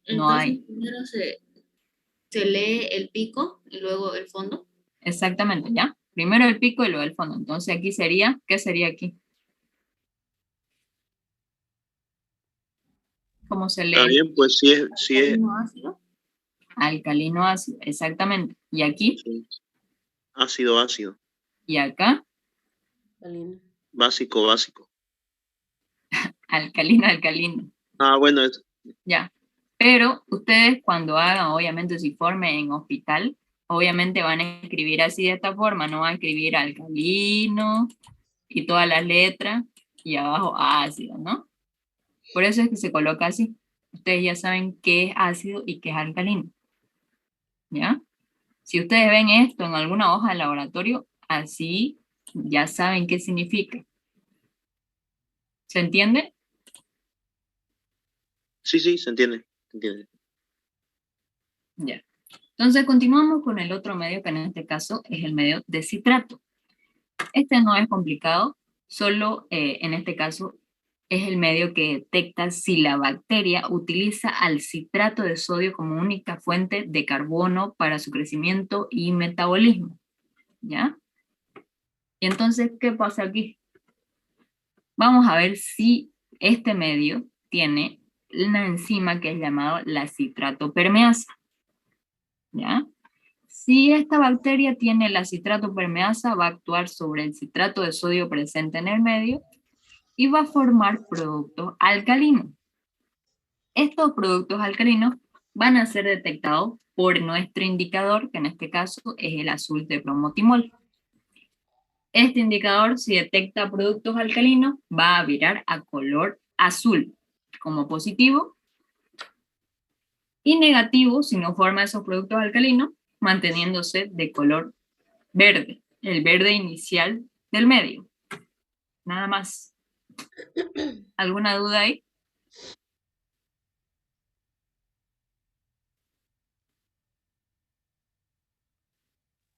No Entonces, hay. primero se lee el pico y luego el fondo. Exactamente, ¿ya? Primero el pico y luego el fondo. Entonces aquí sería, ¿qué sería aquí? ¿Cómo se lee? Está bien, pues sí es... Alcalino ácido. Alcalino ácido, exactamente. ¿Y aquí? Sí. Ácido, ácido. ¿Y acá? Básico, básico. Alcalino, alcalino. Bueno, es... Ya. Pero ustedes cuando hagan, obviamente, su informe en hospital, obviamente van a escribir así de esta forma, no van a escribir alcalino y todas las letras y abajo ácido, ¿no? Por eso es que se coloca así. Ustedes ya saben qué es ácido y qué es alcalino. ¿Ya? Si ustedes ven esto en alguna hoja de laboratorio, así ya saben qué significa. ¿Se entiende? Sí, se entiende. Se entiende. Ya. Entonces continuamos con el otro medio que en este caso es el medio de citrato. Este no es complicado, solo en este caso es el medio que detecta si la bacteria utiliza al citrato de sodio como única fuente de carbono para su crecimiento y metabolismo. ¿Ya? Y entonces, ¿qué pasa aquí? Vamos a ver si este medio tiene una enzima que es llamada la citrato permeasa. ¿Ya? Si esta bacteria tiene la citrato permeasa, va a actuar sobre el citrato de sodio presente en el medio y va a formar productos alcalinos. Estos productos alcalinos van a ser detectados por nuestro indicador, que en este caso es el azul de bromotimol. Este indicador, si detecta productos alcalinos, va a virar a color azul como positivo y negativo si no forma esos productos alcalinos, manteniéndose de color verde, el verde inicial del medio. Nada más. ¿Alguna duda ahí?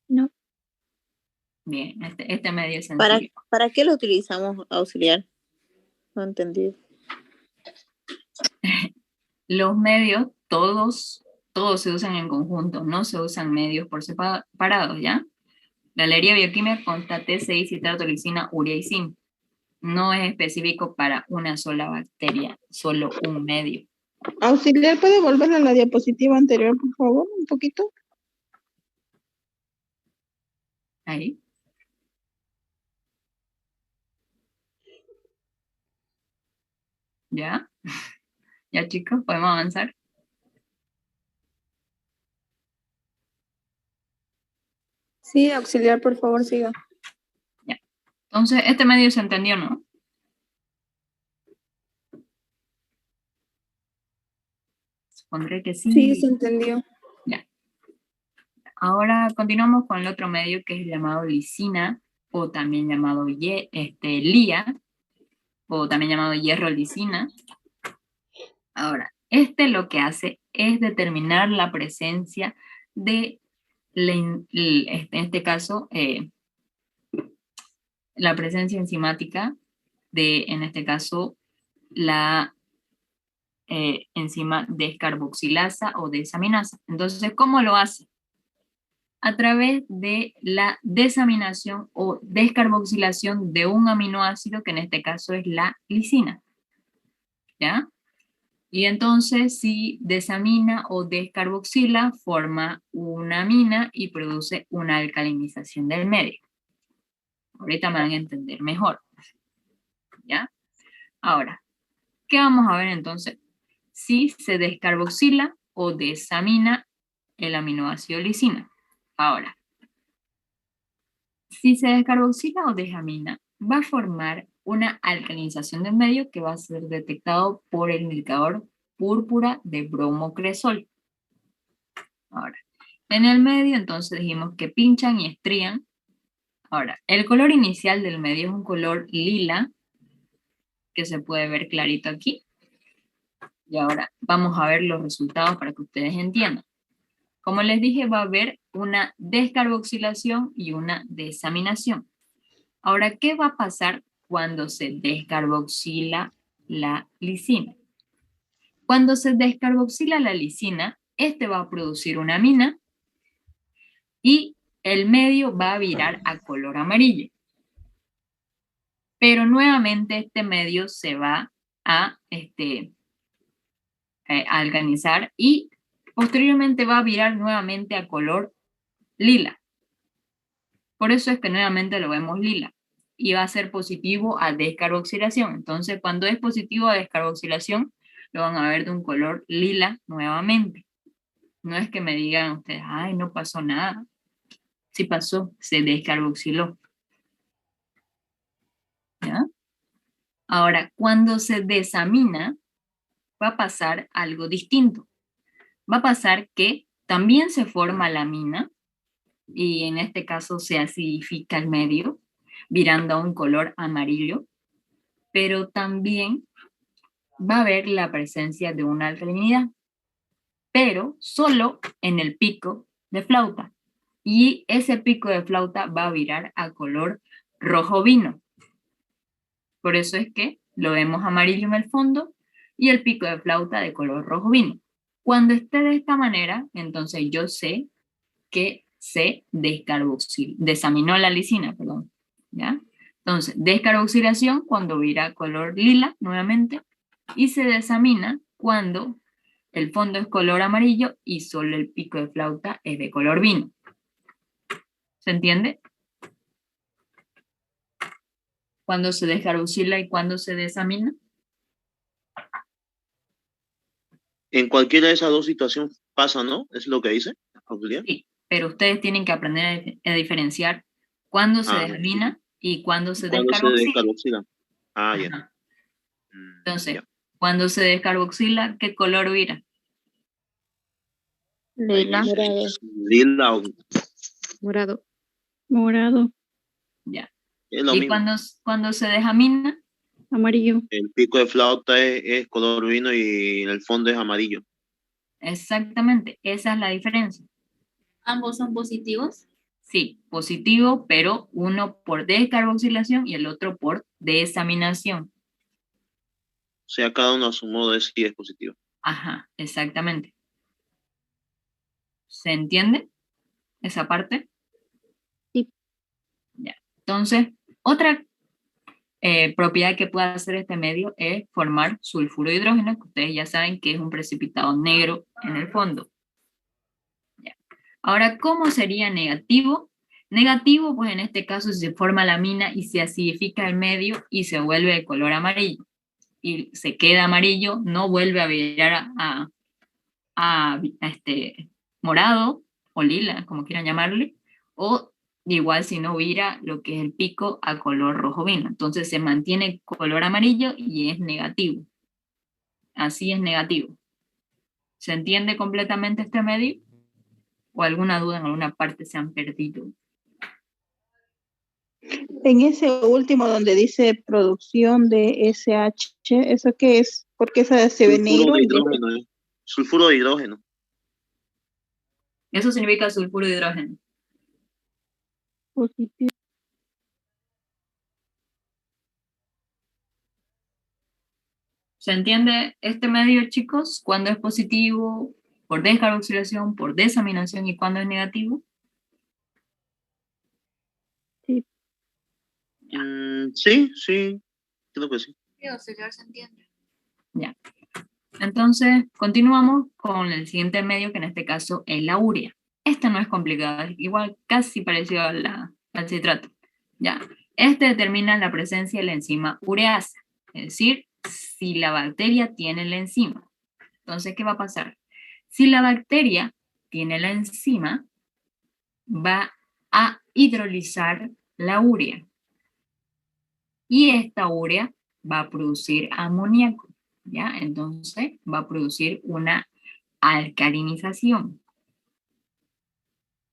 No. Bien, este medio es sencillo. ¿Para qué lo utilizamos, auxiliar? No entendí. Los medios, todos se usan en conjunto, no se usan medios por separados, ¿ya? La galería bioquímica consta T6, citrato, lisina, urea y zinc. No es específico para una sola bacteria, solo un medio. Auxiliar, ¿puede volver a la diapositiva anterior, por favor, un poquito? Ahí. ¿Ya? ¿Ya, chicos? ¿Podemos avanzar? Sí, auxiliar, por favor, siga. Ya. Entonces, este medio se entendió, ¿no? Supondré que sí. Sí, se entendió. Ya. Ahora continuamos con el otro medio que es llamado lisina, o también llamado lía, o también llamado hierro lisina. Ahora, lo que hace es determinar la presencia de, en este caso, la presencia enzimática de, en este caso, la enzima descarboxilasa o desaminasa. Entonces, ¿cómo lo hace? A través de la desaminación o descarboxilación de un aminoácido, que en este caso es la lisina. ¿Ya? Y entonces, si desamina o descarboxila, forma una amina y produce una alcalinización del medio. Ahorita me van a entender mejor. ¿Ya? Ahora, ¿qué vamos a ver entonces? Si se descarboxila o desamina el aminoácido lisina. Ahora, si se descarboxila o desamina, va a formar una alcalinización del medio que va a ser detectado por el indicador púrpura de bromocresol. Ahora, en el medio entonces dijimos que pinchan y estrían. Ahora, el color inicial del medio es un color lila, que se puede ver clarito aquí. Y ahora vamos a ver los resultados para que ustedes entiendan. Como les dije, va a haber una descarboxilación y una desaminación. Ahora, ¿qué va a pasar cuando se descarboxila la lisina? Cuando se descarboxila la lisina, este va a producir una amina y el medio va a virar a color amarillo. Pero nuevamente este medio se va a alcanizar y posteriormente va a virar nuevamente a color lila. Por eso es que nuevamente lo vemos lila y va a ser positivo a descarboxilación. Entonces, cuando es positivo a descarboxilación, lo van a ver de un color lila nuevamente. No es que me digan ustedes, ay, no pasó nada. Sí pasó, se descarboxiló. ¿Ya? Ahora, cuando se desamina, va a pasar algo distinto. Va a pasar que también se forma la amina, y en este caso se acidifica el medio, virando a un color amarillo, pero también va a haber la presencia de una alcalinidad, pero solo en el pico de flauta. Y ese pico de flauta va a virar a color rojo vino. Por eso es que lo vemos amarillo en el fondo y el pico de flauta de color rojo vino. Cuando esté de esta manera, entonces yo sé que se desaminó la lisina, perdón. ¿Ya? Entonces, descarboxilación cuando vira color lila nuevamente y se desamina cuando el fondo es color amarillo y solo el pico de flauta es de color vino. ¿Se entiende? Cuando se descarboxila y cuando se desamina. En cualquiera de esas dos situaciones pasa, ¿no? ¿Es lo que dice, auxiliar? Sí, pero ustedes tienen que aprender a diferenciar cuándo se Ah, desamina y cuándo se cuando se descarboxila. descarboxila. Ah, ya. Ajá. Entonces, ya. cuando se descarboxila, ¿qué color vira? Ahí Lila. dice lila o Morado. Morado, Ya. es lo ¿Y mismo. cuando se desamina? amarillo. El pico de flauta es color vino y el fondo es amarillo. Exactamente, esa es la diferencia. ¿Ambos son positivos? Sí, positivo, pero uno por descarboxilación y el otro por desaminación. O sea, cada uno a su modo sí es positivo. Ajá, exactamente. ¿Se entiende esa parte? Sí. Ya. Entonces, otra propiedad que puede hacer este medio es formar sulfuro de hidrógeno, que ustedes ya saben que es un precipitado negro en el fondo. Ya. Ahora, ¿cómo sería negativo? Negativo, pues en este caso se forma la amina y se acidifica el medio y se vuelve de color amarillo. Y se queda amarillo, no vuelve a virar a morado o lila, como quieran llamarle, o igual si no vira lo que es el pico a color rojo vino. Entonces se mantiene color amarillo y es negativo. Así es negativo. ¿Se entiende completamente este medio? ¿O alguna duda en alguna parte se han perdido? En ese último donde dice producción de SH, ¿eso qué es? Porque esa se ve Sulfuro negro de y dice hidrógeno, ¿eh? Sulfuro de hidrógeno. Eso significa sulfuro de hidrógeno. positivo. ¿Se entiende este medio, chicos? ¿Cuándo es positivo por descarboxilación, por desaminación y cuándo es negativo? Sí. Sí, creo que sí. Sí, auxiliar se entiende. Ya. Entonces, continuamos con el siguiente medio, que en este caso es la urea. Esta no es complicada, es igual casi parecido al citrato. Ya. Este determina la presencia de la enzima ureasa, es decir, si la bacteria tiene la enzima. Entonces, ¿qué va a pasar? Si la bacteria tiene la enzima, va a hidrolizar la urea. Y esta urea va a producir amoníaco, ¿ya? Entonces va a producir una alcalinización,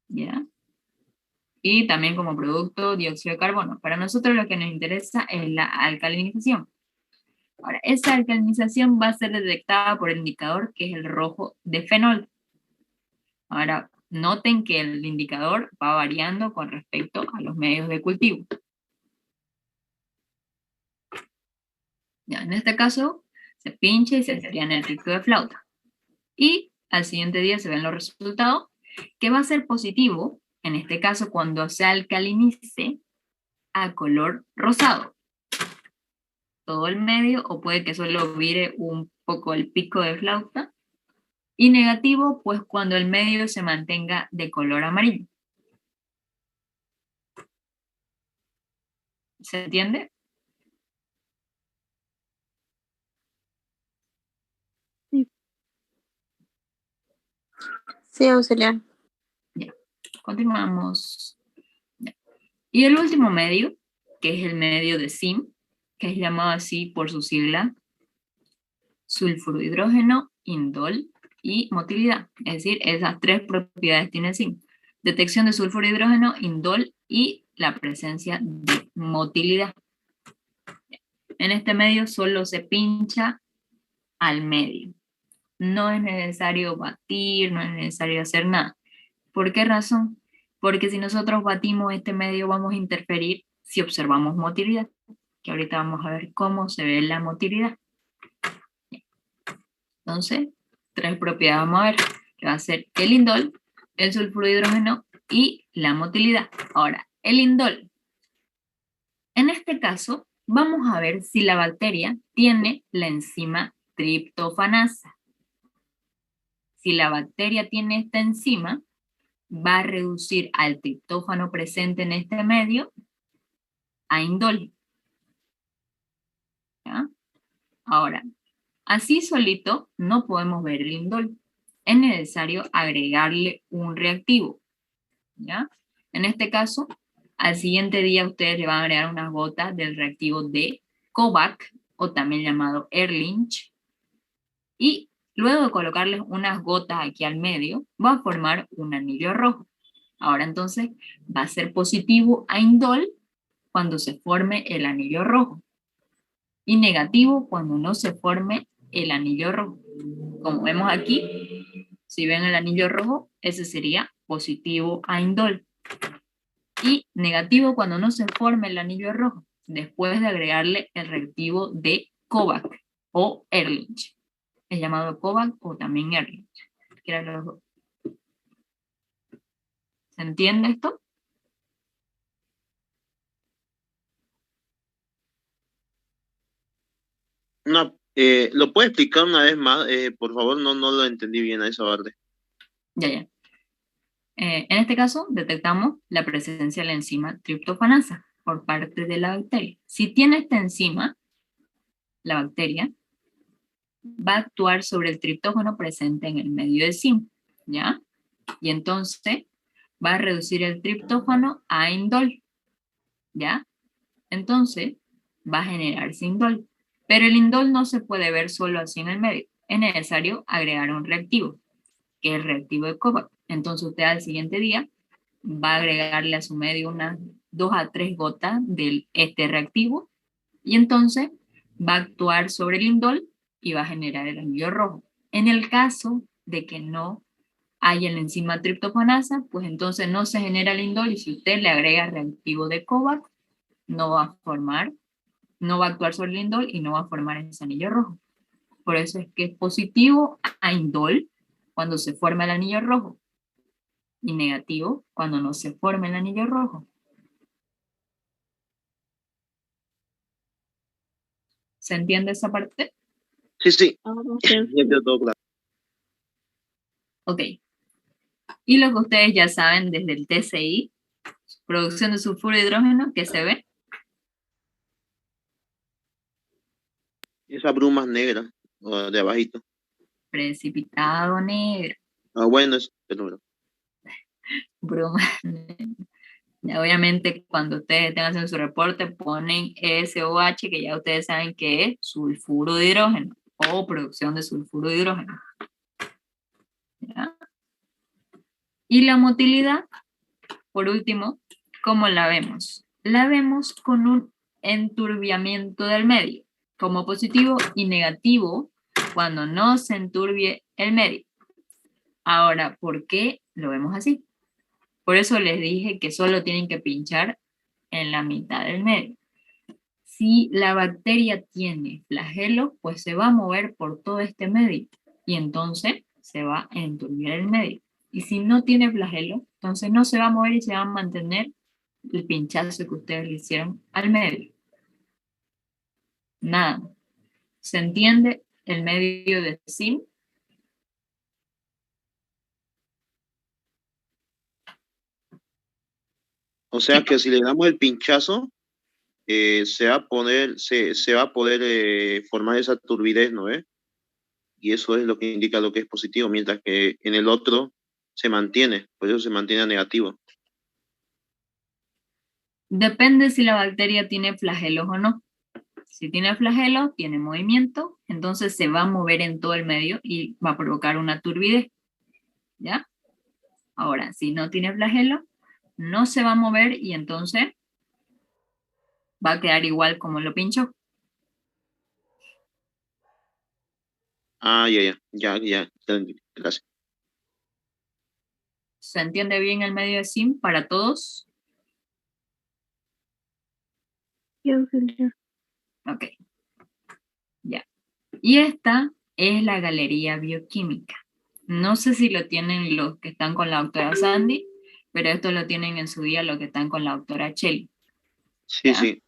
¿ya? Y también como producto dióxido de carbono. Para nosotros lo que nos interesa es la alcalinización. Ahora, esa alcalinización va a ser detectada por el indicador que es el rojo de fenol. Ahora, noten que el indicador va variando con respecto a los medios de cultivo. Ya, en este caso, se pincha y se sería en el ciclo de flauta. Y al siguiente día se ven los resultados, que va a ser positivo, en este caso cuando se alcalinice, a color rosado. Todo el medio, o puede que solo vire un poco el pico de flauta. Y negativo, pues cuando el medio se mantenga de color amarillo. ¿Se entiende? Sí, auxiliar. Ya, continuamos. Ya. Y el último medio, que es el medio de SIM, que es llamado así por su sigla, sulfuro hidrógeno, indol y motilidad. Es decir, esas tres propiedades tiene el zinc. Detección de sulfuro hidrógeno, indol y la presencia de motilidad. En este medio solo se pincha al medio. No es necesario batir, no es necesario hacer nada. ¿Por qué razón? Porque si nosotros batimos este medio vamos a interferir si observamos motilidad, que ahorita vamos a ver cómo se ve la motilidad. Entonces, tres propiedades vamos a ver, que va a ser el indol, el sulfuro de hidrógeno y la motilidad. Ahora, el indol. En este caso, vamos a ver si la bacteria tiene la enzima triptofanasa. Si la bacteria tiene esta enzima, va a reducir al triptófano presente en este medio a indol. ¿Ya? Ahora, así solito no podemos ver el indol. Es necesario agregarle un reactivo. ¿Ya? En este caso, al siguiente día ustedes le van a agregar unas gotas del reactivo de Kovac, o también llamado Ehrlich, y luego de colocarles unas gotas aquí al medio, va a formar un anillo rojo. Ahora entonces va a ser positivo a indol cuando se forme el anillo rojo, y negativo cuando no se forme el anillo rojo. Como vemos aquí, si ven el anillo rojo, ese sería positivo a indol. Y negativo cuando no se forme el anillo rojo, después de agregarle el reactivo de Kovac o Ehrlich. Es llamado Kovac o también Ehrlich. Los dos. ¿Se entiende esto? No, ¿lo puede explicar una vez más? Por favor, no lo entendí bien a esa parte. Ya. En este caso, detectamos la presencia de la enzima triptofanasa por parte de la bacteria. Si tiene esta enzima, la bacteria va a actuar sobre el triptófano presente en el medio de zinc, ¿ya? Y entonces va a reducir el triptófano a indol, ¿ya? Entonces va a generarse indol. Pero el indol no se puede ver solo así en el medio. Es necesario agregar un reactivo, que es el reactivo de Kovac. Entonces usted al siguiente día va a agregarle a su medio unas 2 a 3 gotas de este reactivo y entonces va a actuar sobre el indol y va a generar el anillo rojo. En el caso de que no haya la enzima triptofanasa, pues entonces no se genera el indol y si usted le agrega reactivo de Kovac, no va a actuar sobre el indol y no va a formar ese anillo rojo. Por eso es que es positivo a indol cuando se forma el anillo rojo y negativo cuando no se forma el anillo rojo. ¿Se entiende esa parte? Sí, sí, Ah, ya quedó todo claro. Ok. Y lo que ustedes ya saben desde el TCI, producción de sulfuro de hidrógeno, que se ve. Esa bruma negra, de abajito. Precipitado negro. Ah, bueno, es el número. Bruma negra. Ya, obviamente, cuando ustedes tengan en su reporte, ponen SOH, que ya ustedes saben que es sulfuro de hidrógeno o producción de sulfuro de hidrógeno. ¿Ya? Y la motilidad, por último, ¿cómo la vemos? La vemos con un enturbiamiento del medio, como positivo y negativo cuando no se enturbie el medio. Ahora, ¿por qué lo vemos así? Por eso les dije que solo tienen que pinchar en la mitad del medio. Si la bacteria tiene flagelo, pues se va a mover por todo este medio y entonces se va a enturbiar el medio. Y si no tiene flagelo, entonces no se va a mover y se va a mantener el pinchazo que ustedes le hicieron al medio. Nada. ¿Se entiende el medio de SIM? O sea que si le damos el pinchazo, se va a poder formar esa turbidez, ¿no ves? Y eso es lo que indica lo que es positivo, mientras que en el otro se mantiene, por eso se mantiene negativo. Depende si la bacteria tiene flagelos o no. Si tiene flagelo, tiene movimiento, entonces se va a mover en todo el medio y va a provocar una turbidez. ¿Ya? Ahora, si no tiene flagelo, no se va a mover y entonces va a quedar igual como lo pinchó. Ah, ya, gracias. ¿Se entiende bien el medio de SIM para todos? Ok. Ya. Y esta es la galería bioquímica. No sé si lo tienen los que están con la doctora Sandy, pero esto lo tienen en su día los que están con la doctora Cheli. Sí, ¿Ya? sí.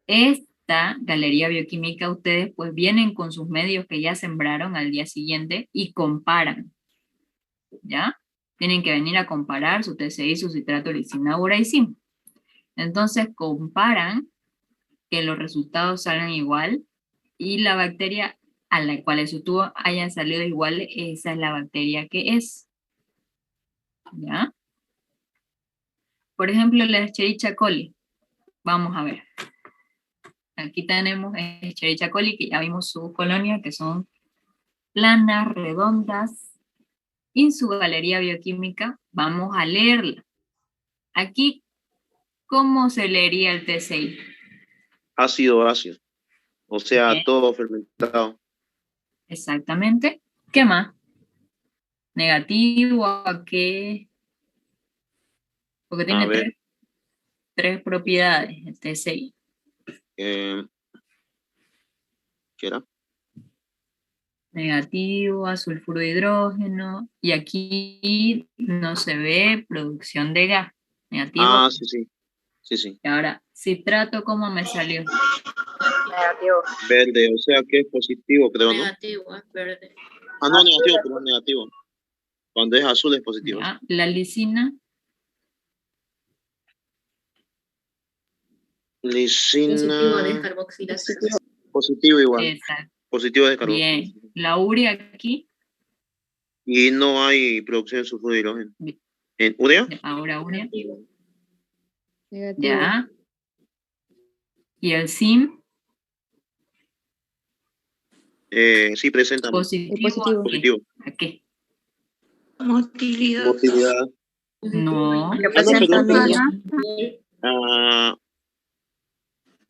Esta galería bioquímica, ustedes pues vienen con sus medios que ya sembraron al día siguiente y comparan. ¿Ya? Tienen que venir a comparar su TCI, su citrato de lisina, uracil. Entonces comparan que los resultados salgan igual y la bacteria a la cual su tubo haya salido igual, esa es la bacteria que es. ¿Ya? Por ejemplo, la Escherichia coli. Vamos a ver. Aquí tenemos Escherichia coli, que ya vimos su colonia, que son planas, redondas. Y su galería bioquímica, vamos a leerla. Aquí, ¿cómo se leería el TCI? Ácido. O sea, Bien. todo fermentado. Exactamente. ¿Qué más? Negativo, ¿a qué? Porque tiene tres propiedades el TCI. ¿Qué era? Negativo a sulfuro de hidrógeno. Y aquí no se ve producción de gas. Negativo. Ah, sí. Y ahora, citrato, ¿cómo me salió? Negativo. Verde, o sea que es positivo, creo, ¿no? Negativo, es verde. Ah, no, negativo, pero negativo. Cuando es azul es positivo. Ya. La lisina. Positivo de carboxilación. Positivo igual. Exacto. Positivo de carboxilación. Bien. La urea aquí. Y no hay producción de sulfuro de hidrógeno. ¿En urea? Ahora urea. Negativo. Ya. ¿Y el SIM? Sí, presenta. Positivo. ¿A qué? Motilidad. No.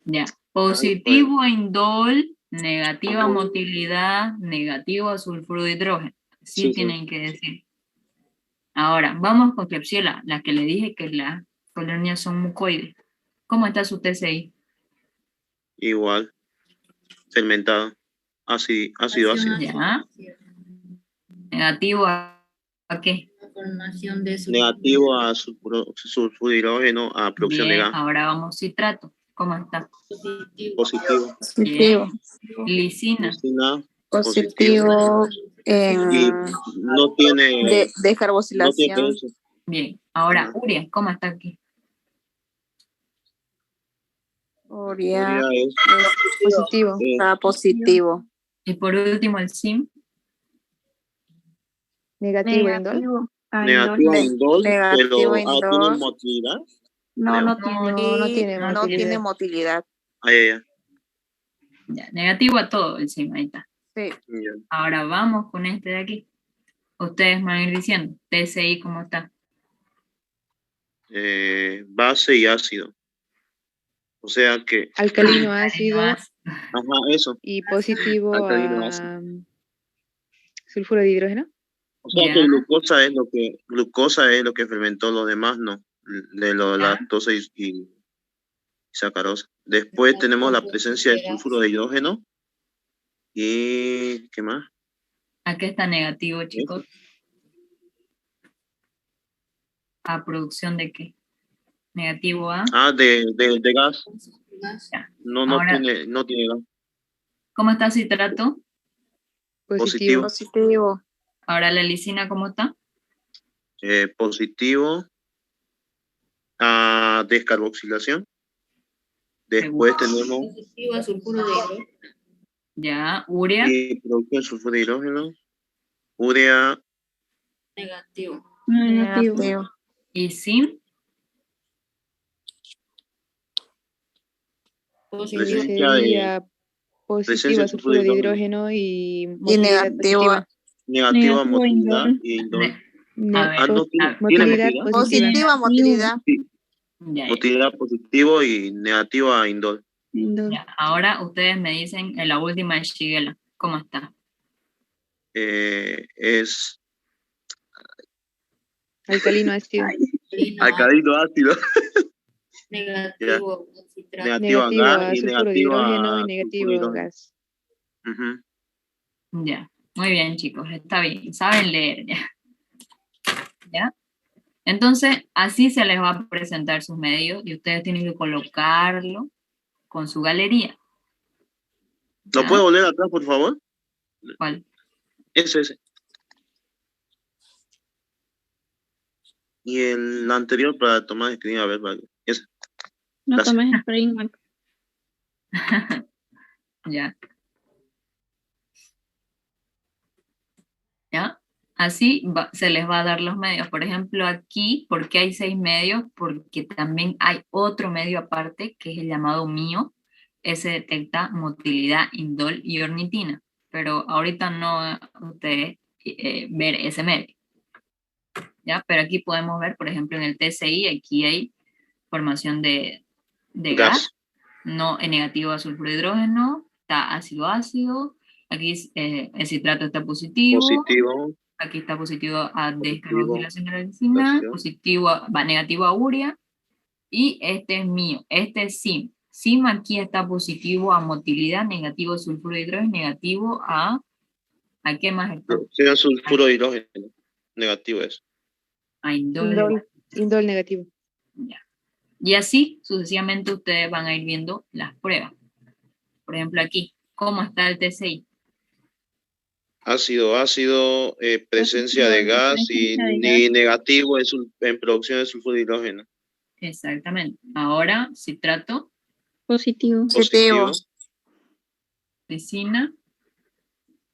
Ya. Positivo a indol, negativa a motilidad, negativo a sulfuro de hidrógeno. Sí, tienen que decir. Ahora, vamos con Klebsiella, la que le dije que las colonias son mucoides. ¿Cómo está su TCI? Igual. Fermentado. Ácido. Ya. ¿Negativo a qué? Formación de negativo a sulfuro de hidrógeno, a producción de gas. Ahora vamos citrato. ¿Cómo está? Positivo. Bien. Lisina. Positivo en Y no tiene descarboxilación. presencia. Bien, ahora, Ajá. Uria, ¿cómo está aquí? Uria Urea es Positivo. está positivo. Y por último, el SIM. Negativo, indol. Negativo. negativo a indol, Negativo pero indol. tiene motilidad. No, no No, tiene. No tiene No motilidad. tiene motilidad. Ya. Ya, negativo a todo el SIM, ahí está. Sí. Ya. Ahora vamos con este de aquí. Ustedes van a ir diciendo, TSI, ¿cómo está? Base y ácido. O sea que, Alcalino ácido Además, ajá, eso. y positivo Alcalino a ácido. sulfuro de hidrógeno. O sea Ya. que glucosa es lo que fermentó los demás, ¿no? De lo Ya. lactosa y sacarosa. Después tenemos la presencia de sulfuro de hidrógeno. ¿Y qué más? Aquí está negativo, chicos. ¿A producción de qué? Negativo a. De gas. Ya. No Ahora, tiene gas. ¿cómo está citrato? Positivo. Positivo. Ahora la lisina, ¿cómo está? Positivo a descarboxilación. Después tenemos Positivo a sulfuro de hidrógeno. Ya, urea. y producción de sulfuro de hidrógeno. Urea Negativo. Negativo. Y SIM. Positivo. presencia de Sería positivo a sulfuro de hidrógeno y motilidad negativo. positiva. negativa Negativo motilidad indol. y indol. A ver, no tiene motilidad motilidad. positiva. Positiva motilidad. Sí, Ya. motilidad positivo y negativa indol. Indol. Ya, ahora ustedes me dicen en la última de Shigella, ¿cómo está? Es Alcalino ácido. alcalino ácido. Negativo a citrato. Negativo a Negativo gas a y sulfuro de negativo hidrógeno a y sulfuro de negativo a hidrógeno. gas. Ujú. Ya, muy bien, chicos, está bien, saben leer ya. ¿Ya? Entonces, así se les va a presentar sus medios y ustedes tienen que colocarlo con su galería. ¿Lo ¿Ya? puedo volver atrás, por favor? ¿Cuál? Ese. Y el anterior para tomar screen, a ver, vale. Ese. No Gracias. tomes spray, Marco. Ya. ¿Ya? Así se les va a dar los medios. Por ejemplo, aquí, ¿por qué hay 6 medios? Porque también hay otro medio aparte, que es el llamado mío. Ese detecta motilidad, indol y ornitina. Pero ahorita no ustedes ver ese medio. ¿Ya? Pero aquí podemos ver, por ejemplo, en el TSI, aquí hay formación de gas. No en negativo a sulfuro de hidrógeno, está ácido, aquí el citrato está positivo, aquí está positivo a descarboxilación de la lisina, negativo a urea, y este es mío, este es SIM. SIM aquí está positivo a motilidad, negativo a sulfuro de hidrógeno, negativo a qué más está? Sea sulfuro de hidrógeno, negativo es. A indol. Indol negativo. Ya. Y así sucesivamente ustedes van a ir viendo las pruebas. Por ejemplo aquí, ¿cómo está el TSI? Ácido, presencia de gas y negativo en producción de sulfuro de hidrógeno. Exactamente. Ahora, citrato. Positivo. Lisina.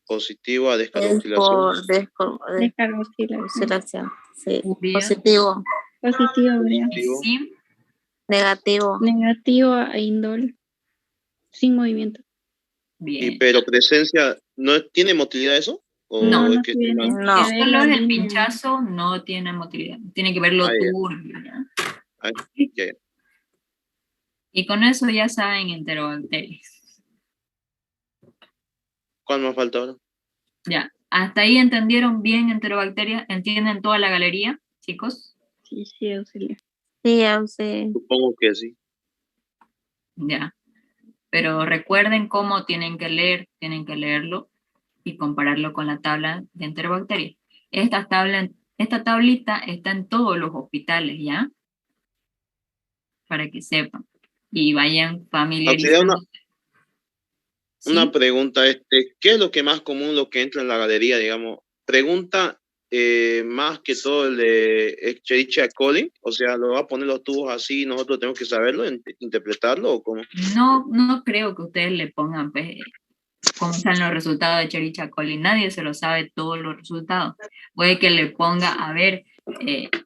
Positivo a descarboxilación. Descarboxilación. Sí. Urea. Positivo. Positivo, urea. SIM. Negativo. Negativo a indol. Sin movimiento. Bien. Pero presencia, ¿no tiene motilidad eso? ¿O No, es no que tiene. No. Solo es el pinchazo, no tiene motilidad. Tiene que verlo turbio. Ya. Y con eso ya saben enterobacterias. ¿Cuál más falta ahora? Ya. ¿Hasta ahí entendieron bien enterobacterias? ¿Entienden toda la galería, chicos? Sí, auxiliar. Sí, auxiliar. Supongo que sí. Ya. Pero recuerden cómo tienen que leerlo y compararlo con la tabla de enterobacterias. Esta tablita está en todos los hospitales, ¿ya? Para que sepan y vayan familiarizándose. Una ¿sí? pregunta, ¿qué es lo que más común lo que entra en la galería, digamos? Pregunta más que todo el de Escherichia coli, o sea, ¿lo va a poner los tubos así y nosotros tenemos que saberlo, interpretarlo o cómo? No creo que ustedes le pongan pues, cómo están los resultados de Escherichia coli. Nadie se lo sabe todos los resultados. Puede que le ponga, a ver,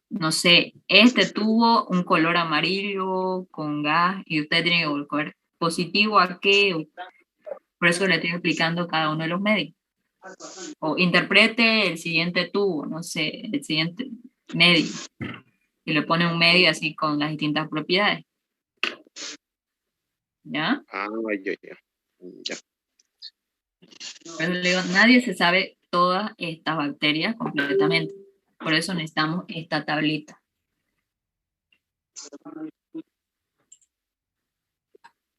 no sé, este tuvo un color amarillo con gas y usted tiene que buscar positivo a qué. Por eso le estoy explicando cada uno de los médicos. O interprete el siguiente tubo, no sé, el siguiente medio. Y le pone un medio así con las distintas propiedades. ¿Ya? Ah, ya. Por eso le digo, nadie se sabe todas estas bacterias completamente. Por eso necesitamos esta tablita.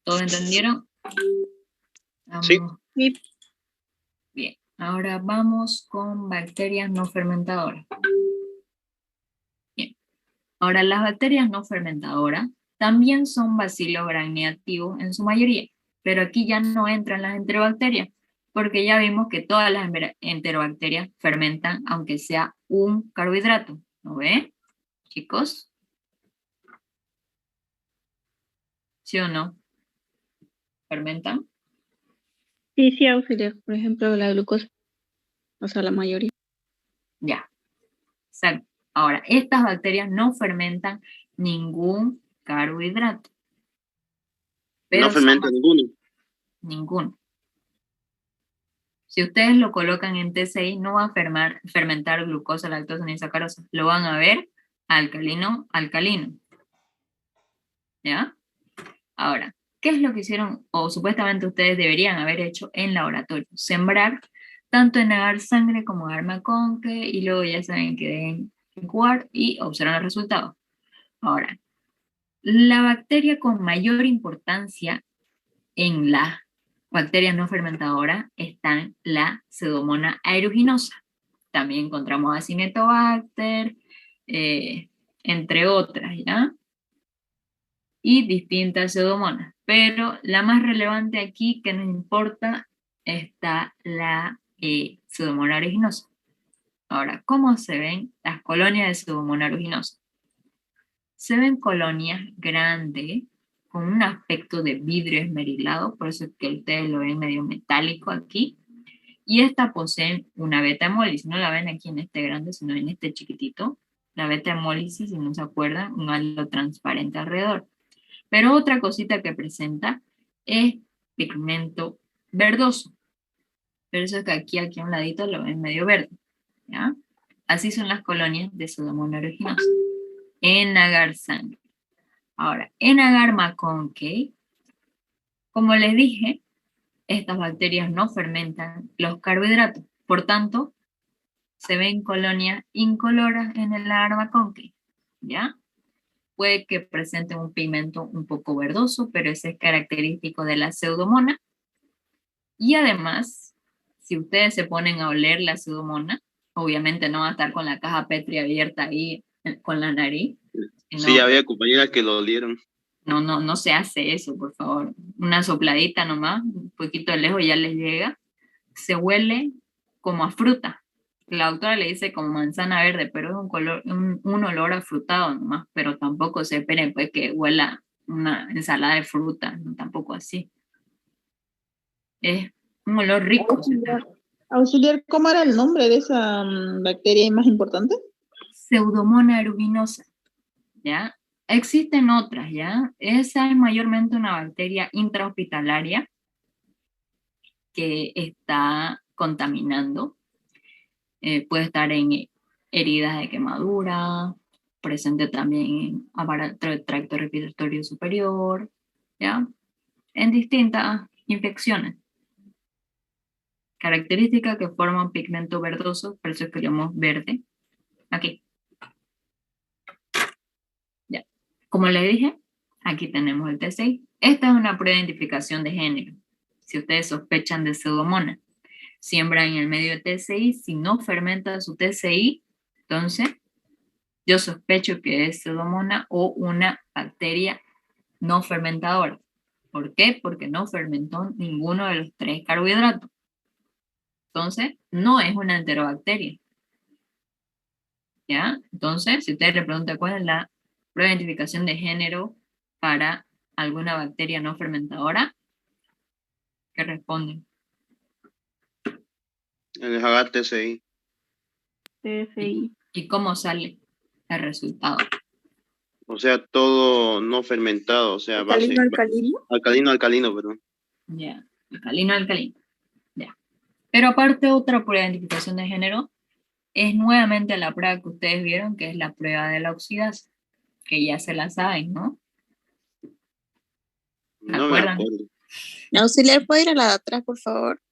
¿Todos entendieron? Sí. Vamos. Bien, ahora vamos con bacterias no fermentadoras. Bien, ahora las bacterias no fermentadoras también son bacilos gram-negativos en su mayoría, pero aquí ya no entran las enterobacterias, porque ya vimos que todas las enterobacterias fermentan, aunque sea un carbohidrato. ¿No ve, chicos? ¿Sí o no? ¿Fermentan? Sí, auxiliar. Por ejemplo, la glucosa. O sea, la mayoría. Ya, exacto. Ahora, estas bacterias no fermentan ningún carbohidrato. Pero No fermenta ninguno. Ninguno. Si ustedes lo colocan en T6, no va a fermentar glucosa, lactosa ni sacarosa. Lo van a ver alcalino. ¿Ya? Ahora, ¿qué es lo que hicieron o supuestamente ustedes deberían haber hecho en laboratorio? Sembrar tanto en agar sangre como agar maconque y luego ya saben que deben incubar y observar los resultados. Ahora, la bacteria con mayor importancia en las bacterias no fermentadoras está la Pseudomonas aeruginosa. También encontramos Acinetobacter, entre otras, ¿ya? Y distintas pseudomonas. Pero la más relevante aquí que nos importa está la Pseudomonas aeruginosa. Ahora, ¿cómo se ven las colonias de Pseudomonas aeruginosa? Se ven colonias grandes, con un aspecto de vidrio esmerilado, por eso es que ustedes lo ven medio metálico aquí, y estas poseen una beta-hemólisis, no la ven aquí en este grande, sino en este chiquitito, la beta-hemólisis, si no se acuerdan, un halo transparente alrededor. Pero otra cosita que presenta es pigmento verdoso, por eso es que aquí a un ladito lo ven medio verde, ¿ya? Así son las colonias de Pseudomonas aeruginosa, en agar sangre. Ahora, en agar maconque, como les dije, estas bacterias no fermentan los carbohidratos, por tanto, se ven colonias incoloras en el agar maconque, ¿ya? Puede que presenten un pigmento un poco verdoso, pero ese es característico de la pseudomona. Y además, si ustedes se ponen a oler la pseudomona, obviamente no va a estar con la caja Petri abierta ahí con la nariz. Sí, había compañeras que lo olieron. No se hace eso, por favor. Una sopladita nomás, un poquito de lejos ya les llega. Se huele como a fruta. La doctora le dice como manzana verde, pero es un olor afrutado nomás, pero tampoco se esperen pues que huela una ensalada de fruta, no, tampoco así. Es un olor rico. Auxiliar, ¿cómo era el nombre de esa bacteria más importante? Pseudomonas aeruginosa, ¿ya? Existen otras, ¿ya? Esa es mayormente una bacteria intrahospitalaria que está contaminando. Puede estar en heridas de quemadura, presente también en aparato del tracto respiratorio superior, ¿ya? En distintas infecciones. Características que forman pigmento verdoso, por eso escribimos verde. Aquí. Ya. Como les dije, aquí tenemos el T6. Esta es una prueba de identificación de género. Si ustedes sospechan de pseudomonas, siembra en el medio de TCI, si no fermenta su TCI, entonces yo sospecho que es pseudomonas o una bacteria no fermentadora. ¿Por qué? Porque no fermentó ninguno de los 3 carbohidratos. Entonces, no es una enterobacteria. ¿Ya? Entonces, si usted le pregunta cuál es la prueba de identificación de género para alguna bacteria no fermentadora, ¿qué responden? En el Hagar TSI. TSI. ¿Y cómo sale el resultado? O sea, todo no fermentado, o sea, base. ¿Alcalino? Alcalino, perdón. Ya, alcalino. Ya. Pero aparte, otra prueba de identificación de género es nuevamente la prueba que ustedes vieron, que es la prueba de la oxidasa, que ya se la saben, ¿no? No me acuerdo. Auxiliar, ¿puede ir a la de atrás, por favor?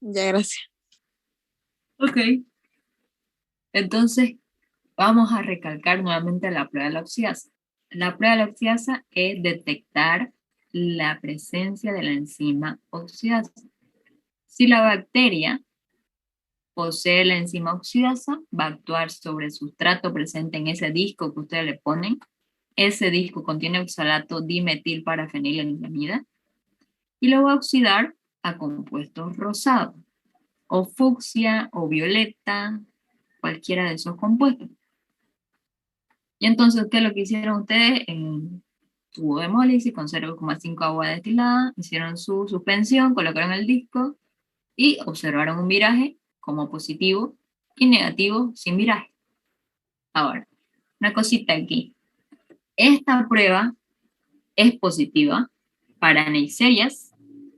Ya, gracias. Ok. Entonces, vamos a recalcar nuevamente la prueba de la oxidasa. La prueba de la oxidasa es detectar la presencia de la enzima oxidasa. Si la bacteria posee la enzima oxidasa, va a actuar sobre el sustrato presente en ese disco que ustedes le ponen. Ese disco contiene oxalato dimetilparafenilamida y lo va a oxidar a compuestos rosados, o fucsia, o violeta, cualquiera de esos compuestos. Y entonces, ¿qué es lo que hicieron ustedes? En tubo de hemólisis con 0,5 agua destilada, hicieron su suspensión, colocaron el disco y observaron un viraje como positivo y negativo sin viraje. Ahora, una cosita aquí. Esta prueba es positiva para Neiserias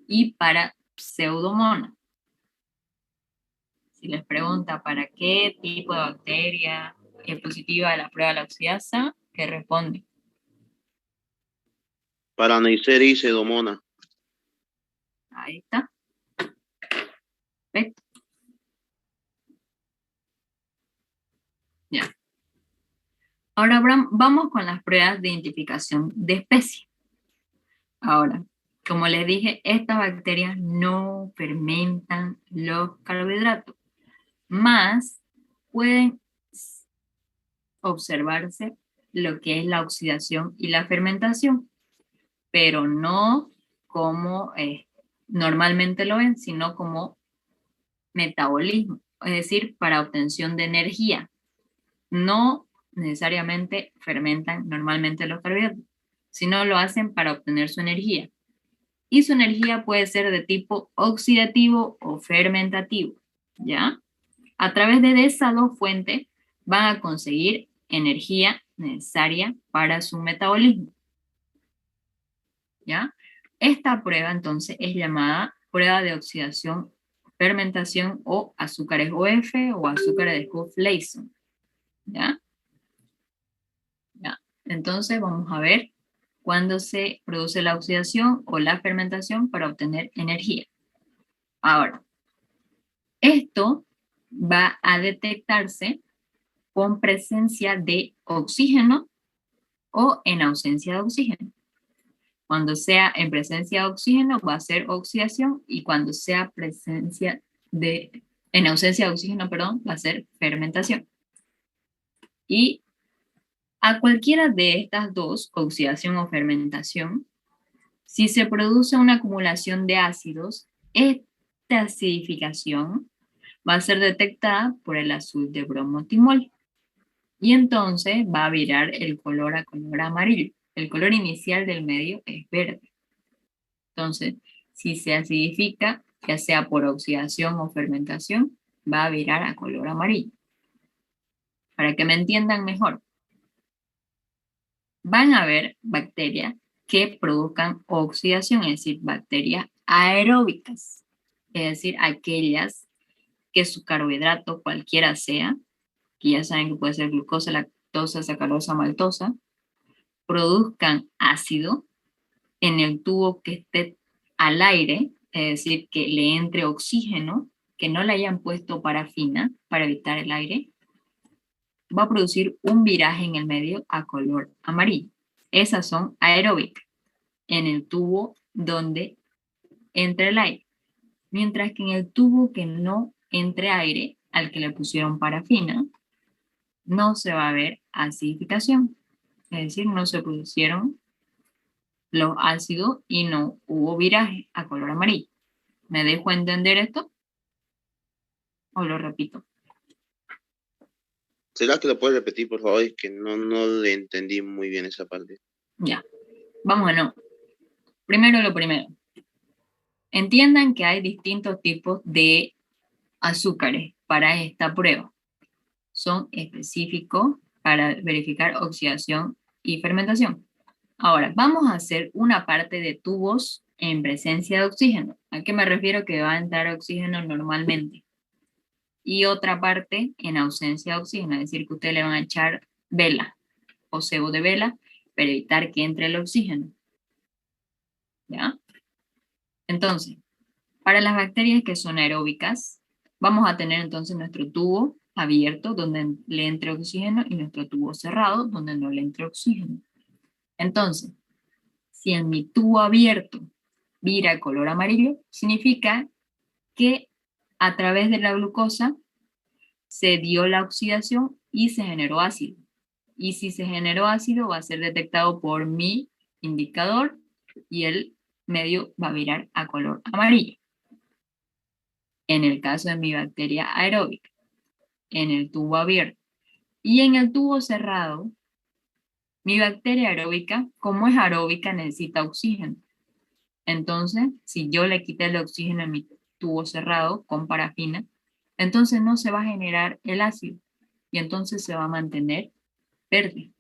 y para Pseudomonas. Si les pregunta para qué tipo de bacteria es positiva la prueba de la oxidasa, ¿qué responde? Para Neisseria y Pseudomonas. Ahí está. Perfecto. Ya. Ahora vamos con las pruebas de identificación de especie. Ahora, como les dije, estas bacterias no fermentan los carbohidratos, más pueden observarse lo que es la oxidación y la fermentación, pero no como normalmente lo ven, sino como metabolismo, es decir, para obtención de energía. No necesariamente fermentan normalmente los carbohidratos, sino lo hacen para obtener su energía. Y su energía puede ser de tipo oxidativo o fermentativo, ¿ya? A través de esas dos fuentes van a conseguir energía necesaria para su metabolismo, ¿ya? Esta prueba entonces es llamada prueba de oxidación, fermentación o azúcares OF o azúcares de Hoof-Leyson, ¿ya? Entonces vamos a ver cuándo se produce la oxidación o la fermentación para obtener energía. Ahora, esto va a detectarse con presencia de oxígeno o en ausencia de oxígeno. Cuando sea en presencia de oxígeno va a ser oxidación y cuando sea en ausencia de oxígeno, perdón, va a ser fermentación. Y a cualquiera de estas dos, oxidación o fermentación, si se produce una acumulación de ácidos, esta acidificación va a ser detectada por el azul de bromotimol. Y entonces va a virar el color a color amarillo. El color inicial del medio es verde. Entonces, si se acidifica, ya sea por oxidación o fermentación, va a virar a color amarillo. Para que me entiendan mejor, van a haber bacterias que produzcan oxidación, es decir, bacterias aeróbicas, es decir, aquellas que su carbohidrato, cualquiera sea, que ya saben que puede ser glucosa, lactosa, sacarosa, maltosa, produzcan ácido en el tubo que esté al aire, es decir, que le entre oxígeno, que no le hayan puesto parafina para evitar el aire, va a producir un viraje en el medio a color amarillo. Esas son aeróbicas, en el tubo donde entre el aire. Mientras que en el tubo que no entre aire, al que le pusieron parafina, no se va a ver acidificación. Es decir, no se producieron los ácidos y no hubo viraje a color amarillo. ¿Me dejo entender esto? ¿O lo repito? ¿Será que lo puedes repetir, por favor? Es que no le entendí muy bien esa parte. Ya. Vamos a no. Primero lo primero. Entiendan que hay distintos tipos de azúcares para esta prueba. Son específicos para verificar oxidación y fermentación. Ahora, vamos a hacer una parte de tubos en presencia de oxígeno. ¿A qué me refiero? Que va a entrar oxígeno normalmente. Y otra parte en ausencia de oxígeno, es decir, que ustedes le van a echar vela o cebo de vela para evitar que entre el oxígeno. ¿Ya? Entonces, para las bacterias que son aeróbicas, vamos a tener entonces nuestro tubo abierto donde le entre oxígeno y nuestro tubo cerrado donde no le entre oxígeno. Entonces, si en mi tubo abierto vira color amarillo, significa que a través de la glucosa se dio la oxidación y se generó ácido. Y si se generó ácido, va a ser detectado por mi indicador y el medio va a virar a color amarillo. En el caso de mi bacteria aeróbica, en el tubo abierto. Y en el tubo cerrado, mi bacteria aeróbica, como es aeróbica, necesita oxígeno. Entonces, si yo le quité el oxígeno a mi tubo cerrado con parafina, entonces no se va a generar el ácido y entonces se va a mantener verde.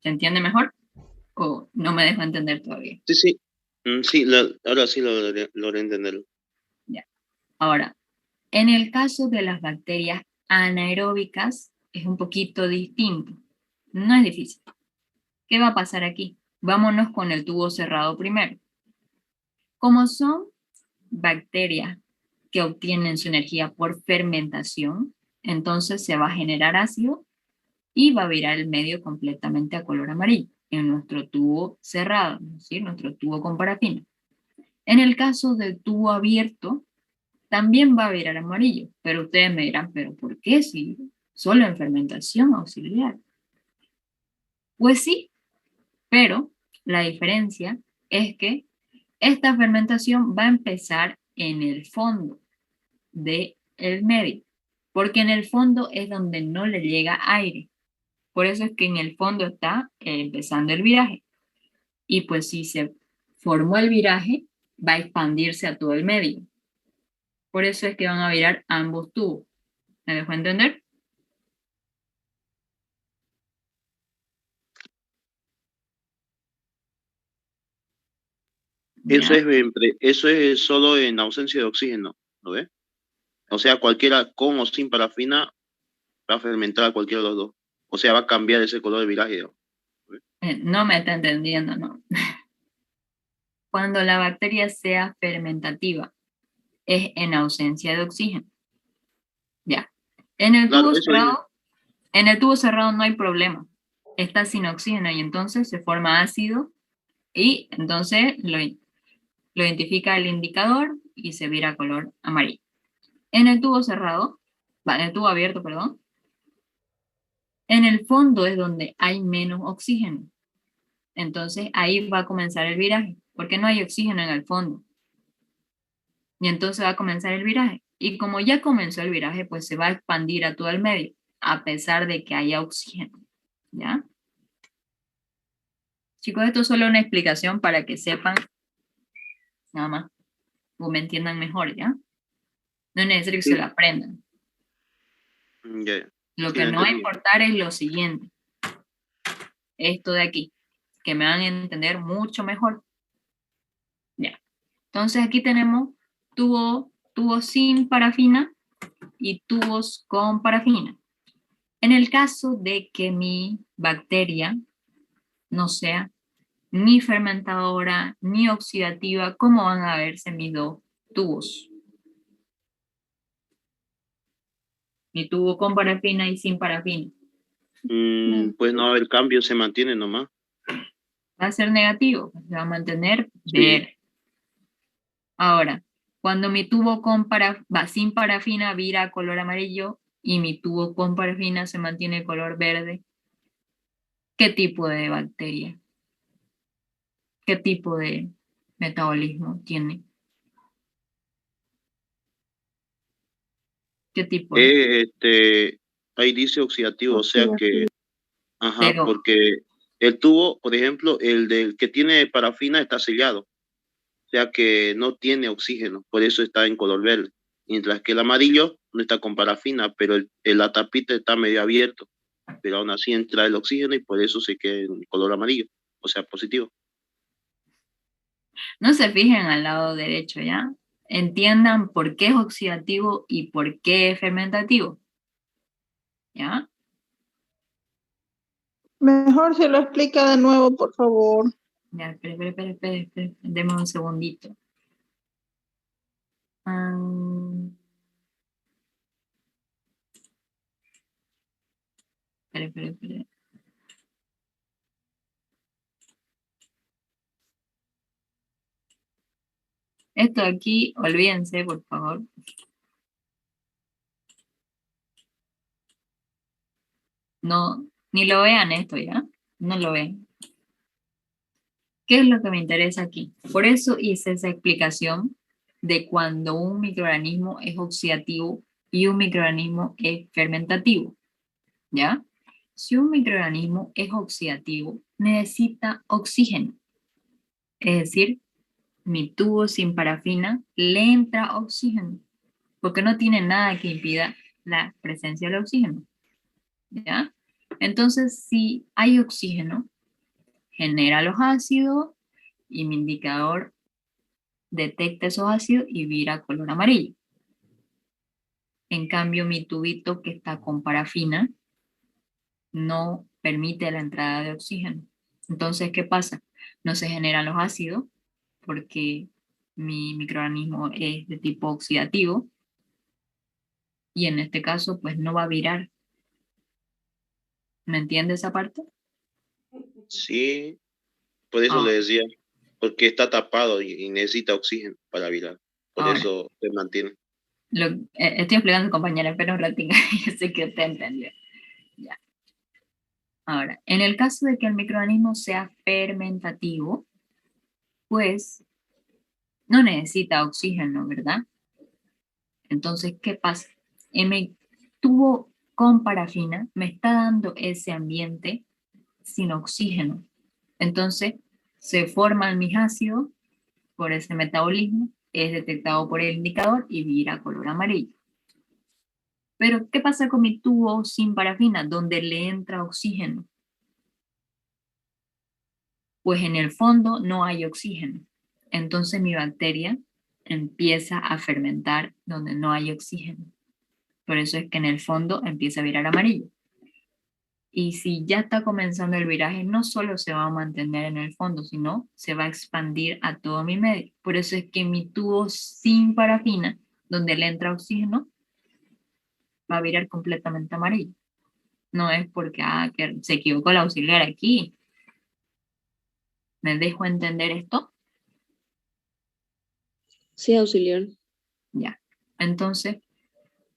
¿Se entiende mejor? ¿O no me dejo entender todavía? Sí, sí. Sí, ahora sí logré entenderlo. Ya. Ahora, en el caso de las bacterias anaeróbicas, es un poquito distinto. No es difícil. ¿Qué va a pasar aquí? Vámonos con el tubo cerrado primero. Como son bacterias que obtienen su energía por fermentación, entonces se va a generar ácido y va a virar el medio completamente a color amarillo en nuestro tubo cerrado, ¿sí? Nuestro tubo con parafina. En el caso del tubo abierto, también va a virar amarillo, pero ustedes me dirán, ¿pero por qué? Si solo en fermentación auxiliar. Pues sí, pero la diferencia es que esta fermentación va a empezar en el fondo del medio, porque en el fondo es donde no le llega aire. Por eso es que en el fondo está empezando el viraje. Y pues si se formó el viraje, va a expandirse a todo el medio. Por eso es que van a virar ambos tubos. ¿Me dejó entender? Eso Ya. eso es solo en ausencia de oxígeno, ¿no ves? O sea, cualquiera con o sin parafina va a fermentar a cualquiera de los dos. O sea, va a cambiar ese color de viraje, ¿no? No me está entendiendo, ¿no? Cuando la bacteria sea fermentativa, es en ausencia de oxígeno. Ya. En el Claro, tubo eso es. cerrado, en el tubo cerrado no hay problema. Está sin oxígeno y entonces se forma ácido y entonces lo identifica el indicador y se vira color amarillo. En el tubo cerrado, en el tubo abierto, perdón, en el fondo es donde hay menos oxígeno. Entonces ahí va a comenzar el viraje, porque no hay oxígeno en el fondo. Y entonces va a comenzar el viraje. Y como ya comenzó el viraje, pues se va a expandir a todo el medio, a pesar de que haya oxígeno. ¿Ya? Chicos, esto es solo una explicación para que sepan, nada más, o me entiendan mejor, ¿ya? No es necesario que se lo aprendan. Ya. Lo Sí, que lo no va a entendí. importar es lo siguiente. Esto de aquí, que me van a entender mucho mejor. Ya. Entonces aquí tenemos tubos sin parafina y tubos con parafina. En el caso de que mi bacteria no sea ni fermentadora ni oxidativa, ¿cómo van a verse mis dos tubos? Mi tubo con parafina y sin parafina. Pues no, el cambio se mantiene nomás. Va a ser negativo, se va a mantener Sí. verde. Ahora, Cuando mi tubo sin parafina vira a color amarillo y mi tubo con parafina se mantiene color verde, ¿qué tipo de bacteria? ¿Qué tipo de metabolismo tiene? ¿Qué tipo? Ahí dice oxidativo, o sea que, ajá, Pero, porque el tubo, por ejemplo, el del que tiene parafina está sellado, o sea que no tiene oxígeno, por eso está en color verde, mientras que el amarillo no está con parafina, pero la tapita está medio abierto, pero aún así entra el oxígeno y por eso se queda en color amarillo, o sea, positivo. no se fijen al lado derecho, ¿ya? Entiendan por qué es oxidativo y por qué es fermentativo. ¿Ya? Mejor se lo explica de nuevo, por favor. Ya, espere. Deme un segundito. Espere. Esto aquí, olvídense, por favor. No, ni lo vean esto, ¿ya? No lo ven. ¿Qué es lo que me interesa aquí? Por eso hice esa explicación de cuando un microorganismo es oxidativo y un microorganismo es fermentativo, ¿ya? Si un microorganismo es oxidativo, necesita oxígeno. Es decir, mi tubo sin parafina le entra oxígeno, porque no tiene nada que impida la presencia del oxígeno, ¿ya? Entonces, si hay oxígeno, genera los ácidos y mi indicador detecta esos ácidos y vira color amarillo. En cambio, mi tubito que está con parafina no permite la entrada de oxígeno. Entonces, ¿qué pasa? No se generan los ácidos porque mi microorganismo es de tipo oxidativo y en este caso, pues no va a virar. ¿Me entiende esa parte? Sí, por eso le decía, porque está tapado y necesita oxígeno para virar, por Ahora. eso se mantiene. Estoy explicando, compañera, pero un ratito, yo sé que usted entendió. Ya. Ahora, en el caso de que el microorganismo sea fermentativo, pues no necesita oxígeno, ¿verdad? Entonces, ¿qué pasa? Mi tubo con parafina me está dando ese ambiente sin oxígeno. Entonces, se forman mis ácidos por ese metabolismo, es detectado por el indicador y vira color amarillo. Pero, ¿qué pasa con mi tubo sin parafina, donde le entra oxígeno? Pues en el fondo no hay oxígeno. Entonces mi bacteria empieza a fermentar donde no hay oxígeno. Por eso es que en el fondo empieza a virar amarillo. Y si ya está comenzando el viraje, no solo se va a mantener en el fondo, sino se va a expandir a todo mi medio. Por eso es que mi tubo sin parafina, donde le entra oxígeno, va a virar completamente amarillo. No es porque que se equivocó el auxiliar aquí. ¿Me dejo entender esto? Sí, auxiliar. Ya. Entonces,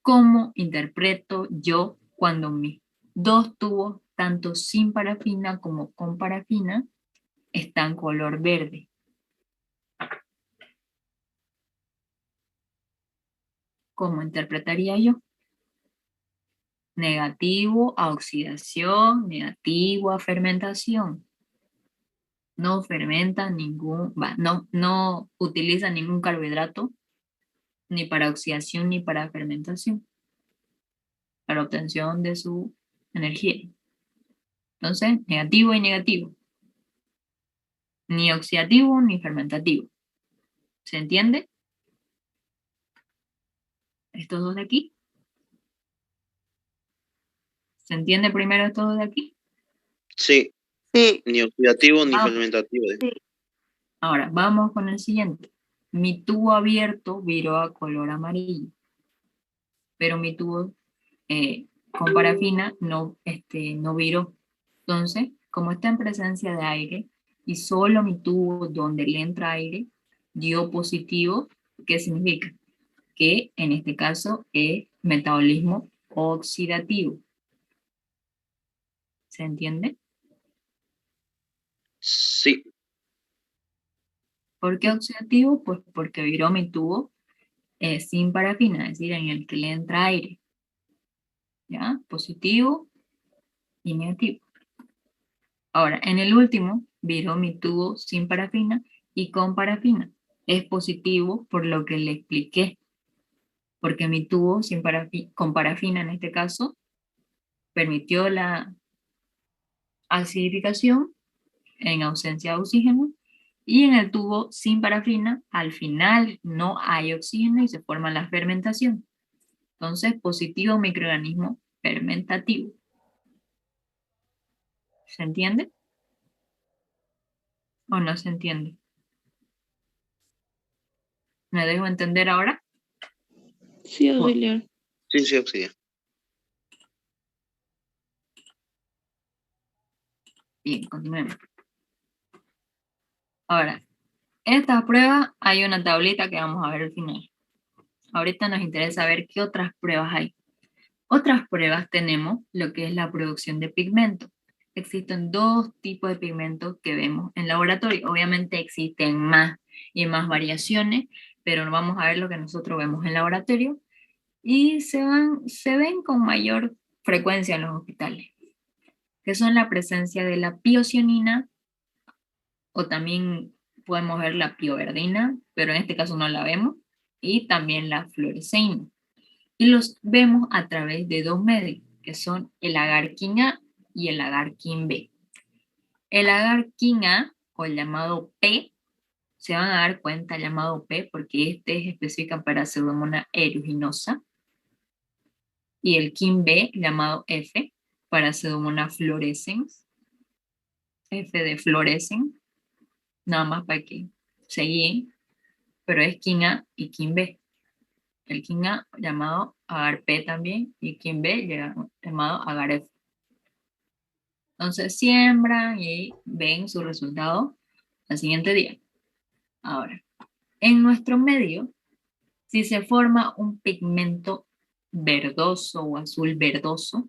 ¿cómo interpreto yo cuando mis dos tubos, tanto sin parafina como con parafina, están color verde? ¿Cómo interpretaría yo? Negativo a oxidación, negativo a fermentación. No fermenta no utiliza ningún carbohidrato, ni para oxidación ni para fermentación, para obtención de su energía. Entonces, negativo y negativo. Ni oxidativo ni fermentativo. ¿Se entiende? Estos dos de aquí. ¿Se entiende primero estos dos de aquí? Sí. Sí. Ni oxidativo ni Vamos. fermentativo. Sí. Ahora, vamos con el siguiente. Mi tubo abierto viró a color amarillo, pero mi tubo con parafina no viró. Entonces, como está en presencia de aire y solo mi tubo donde le entra aire dio positivo, ¿Qué significa? Que en este caso es metabolismo oxidativo. ¿Se entiende? Sí. ¿Por qué oxidativo? Pues porque viró mi tubo sin parafina, es decir, en el que le entra aire. ¿Ya? Positivo y negativo. Ahora, en el último, viró mi tubo sin parafina y con parafina. Es positivo por lo que le expliqué. Porque mi tubo con parafina, en este caso, permitió la acidificación en ausencia de oxígeno, y en el tubo sin parafina, al final no hay oxígeno y se forma la fermentación. Entonces, positivo microorganismo fermentativo. ¿Se entiende? ¿O no se entiende? ¿Me dejo entender ahora? Sí, auxiliar. Sí, sí, auxiliar. Bien, continuemos. Ahora, esta prueba hay una tablita que vamos a ver al final. Ahorita nos interesa ver qué otras pruebas hay. Otras pruebas tenemos lo que es la producción de pigmento. Existen dos tipos de pigmentos que vemos en laboratorio. Obviamente existen más y más variaciones, pero vamos a ver lo que nosotros vemos en laboratorio y se ven con mayor frecuencia en los hospitales, que son la presencia de la piocianina, o también podemos ver la pioverdina, pero en este caso no la vemos, y también la fluoresceína. Y los vemos a través de dos medios, que son el agar-Kin A y el agar-Kin B. El agar-Kin A, o el llamado P, se van a dar cuenta llamado P porque este es específico para Pseudomonas aeruginosa, y el Kin B, llamado F, para Pseudomonas fluorescens, F de fluorescen, nada más para que se guíen, pero es Kin A y Kin B. El Kin A llamado agar P también, y Kin B llamado agar F. Entonces siembran y ven su resultado al siguiente día. Ahora, en nuestro medio, si se forma un pigmento verdoso o azul verdoso,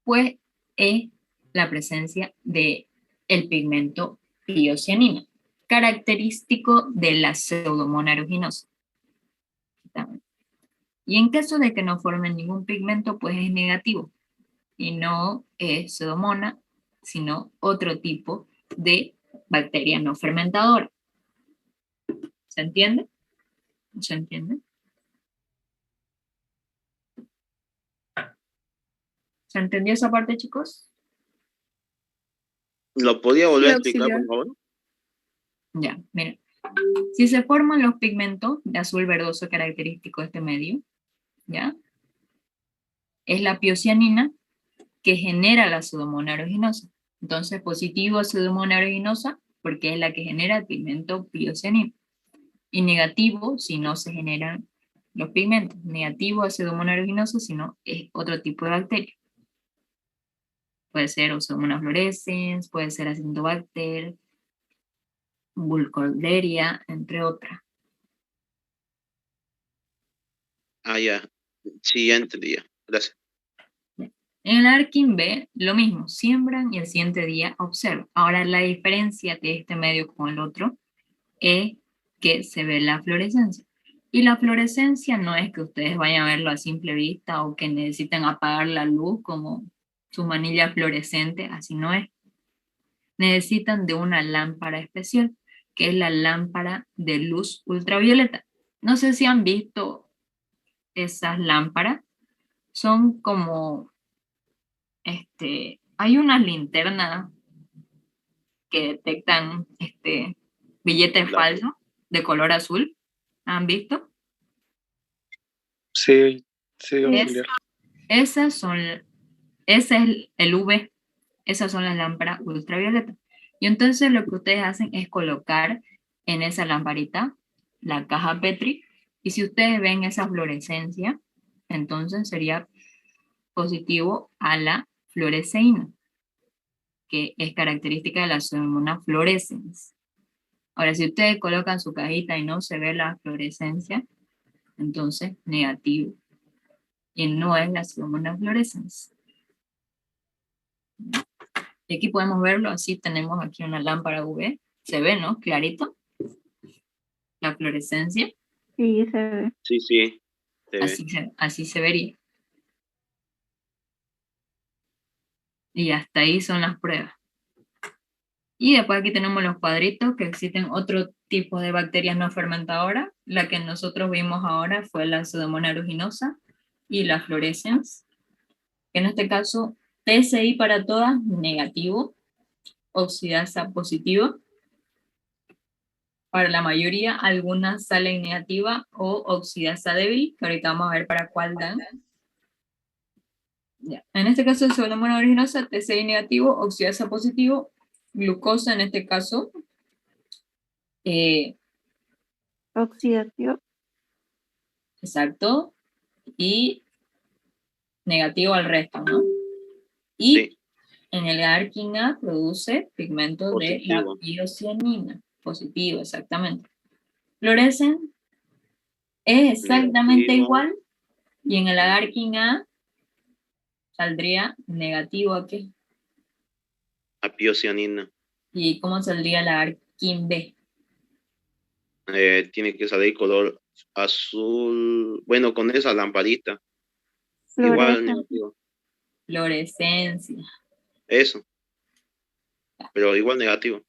pues es la presencia de el pigmento piocianina, característico de la Pseudomonas aeruginosa. Y en caso de que no formen ningún pigmento, pues es negativo. Y no es Pseudomonas, sino otro tipo de bacteria no fermentadora. ¿Se entiende? ¿No se entiende? ¿Se entendió esa parte, chicos? ¿Lo podía volver a Sí, explicar, por auxiliar. favor? Ya, miren. Si se forman los pigmentos de azul verdoso característico de este medio, ¿ya? Es la piocianina que genera la Pseudomonas aeruginosa. Entonces, positivo a Pseudomonas aeruginosa porque es la que genera el pigmento piocianina. Y negativo si no se generan los pigmentos. Negativo a Pseudomonas aeruginosa si no es otro tipo de bacteria. Puede ser Pseudomonas fluorescens, puede ser Acinetobacter, Burkholderia, entre otras. Ah, ya. Sí, ya entendí. Gracias. En el ARKIN B, lo mismo, siembran y el siguiente día observan. Ahora, la diferencia de este medio con el otro es que se ve la fluorescencia. Y la fluorescencia no es que ustedes vayan a verlo a simple vista o que necesiten apagar la luz como su manilla fluorescente, así no es. Necesitan de una lámpara especial, que es la lámpara de luz ultravioleta. No sé si han visto esas lámparas. Son como, hay unas linternas que detectan billetes falsos de color azul. ¿Han visto? Sí, sí, Es- auxiliar. esas son, ese es el UV, esas son las lámparas ultravioleta. Y entonces lo que ustedes hacen es colocar en esa lamparita la caja Petri, y si ustedes ven esa fluorescencia, entonces sería positivo a la fluoresceína, que es característica de la Pseudomonas fluorescens. Ahora, si ustedes colocan su cajita y no se ve la fluorescencia, entonces negativo. Y no es la Pseudomonas fluorescens. Y aquí podemos verlo, así tenemos aquí una lámpara UV. Se ve, ¿no? Clarito. La fluorescencia. Sí, se ve. Sí, sí. Se ve. Así se vería. Y hasta ahí son las pruebas. Y después aquí tenemos los cuadritos, que existen otro tipo de bacterias no fermentadoras. La que nosotros vimos ahora fue la Pseudomonas aeruginosa y la fluorescens. En este caso, TSI para todas, negativo. Oxidasa positivo. Para la mayoría, algunas salen negativa o oxidasa débil, que ahorita vamos a ver para cuál dan. Ya. En este caso, el Pseudomonas aeruginosa, TSI negativo, oxidasa positivo, glucosa en este caso. Oxidativo. Exacto. Y negativo al resto, ¿no? Y Sí. en el ARKINA produce pigmento de la Positivo. biocianina. Positivo, exactamente. Fluorescen es exactamente Negativo. igual. Y en el ARKINA saldría negativo aquí. Apiocianina. ¿Y cómo saldría la ARKIN B? Tiene que salir color azul. Bueno, con esa lamparita. Igual Fluorescencia. negativo. Fluorescencia. Eso. Pero igual negativo.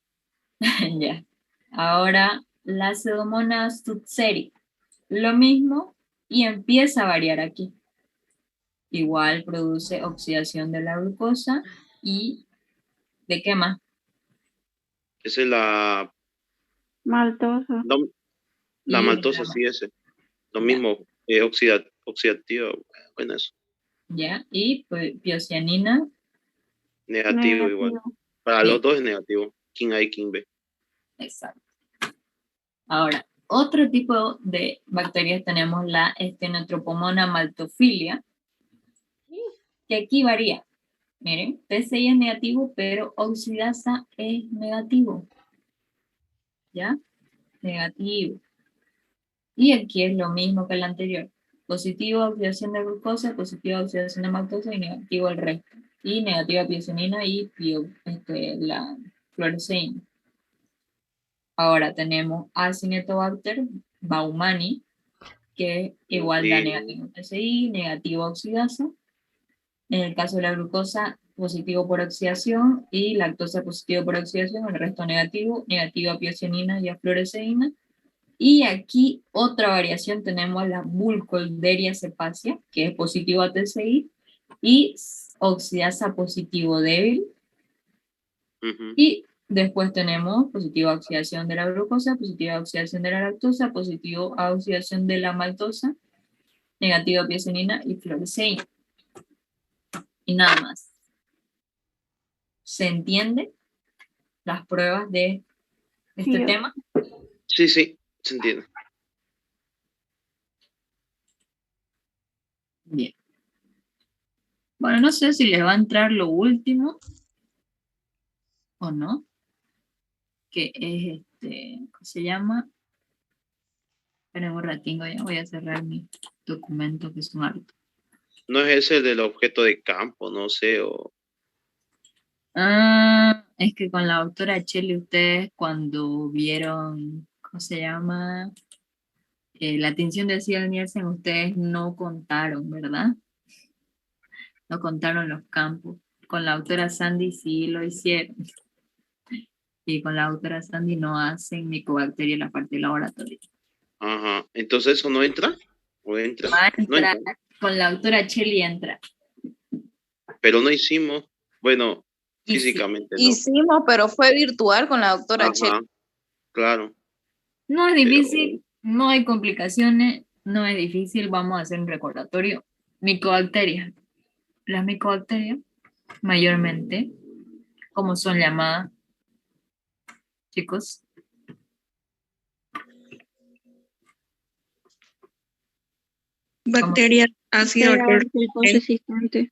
Ya. Ahora, la Pseudomonas tutseri. Lo mismo y empieza a variar aquí. Igual produce oxidación de la glucosa y ¿de qué más? Esa es la Maltosa. la Y maltosa, sí, ese. Lo Ya. mismo, oxidativo. Bueno, eso. ¿Ya? Y pues, biocianina. Negativo igual. Negativo. Para Sí. los dos es negativo. King A y King B. Exacto. Ahora, otro tipo de bacterias tenemos la Stenotropomona maltophilia, que aquí varía. Miren, TSI es negativo, pero oxidasa es negativo. ¿Ya? Negativo. Y aquí es lo mismo que el anterior. Positivo oxidación de glucosa, positivo oxidación de maltosa y negativo el resto. Y negativa biocianina y la fluoresceína. Ahora tenemos Acinetobacter baumannii, que igual da negativo TSI, negativo oxidasa. En el caso de la glucosa, positivo por oxidación, y lactosa positivo por oxidación, el resto negativo, negativa biocianina y afluoresceína. Y aquí otra variación tenemos la Burkholderia cepacia, que es positivo a TSI, y oxidasa positivo débil. Y después tenemos positiva oxidación de la glucosa, positiva oxidación de la lactosa, positivo a oxidación de la maltosa, negativa biocianina y fluoresceína. Y nada más. ¿Se entiende las pruebas de este Sí. tema? Sí, sí, se entiende. Bien. Bueno, no sé si les va a entrar lo último o no, que es ¿cómo se llama? Esperen un ratito, ya voy a cerrar mi documento, que es un harto. No es ese del objeto de campo, no sé, o... Es que con la doctora Cheli ustedes cuando vieron, ¿cómo se llama? La tinción de Ciel Nielsen, ustedes no contaron, ¿verdad? No contaron los campos. Con la doctora Sandy sí lo hicieron. Y con la doctora Sandy no hacen micobacteria en la parte laboratoria. Ajá, entonces eso no entra, o entra. Va a No entrar, entra. con la doctora Cheli entra. Pero no hicimos, bueno, Y sí. físicamente no. Hicimos, pero fue virtual con la doctora Ajá, Cheli. claro. No es difícil, no hay complicaciones, no es difícil, vamos a hacer un recordatorio. Micobacterias. Las micobacterias, mayormente, ¿cómo son llamadas, chicos? Bacterias ácido Alcohol resistente.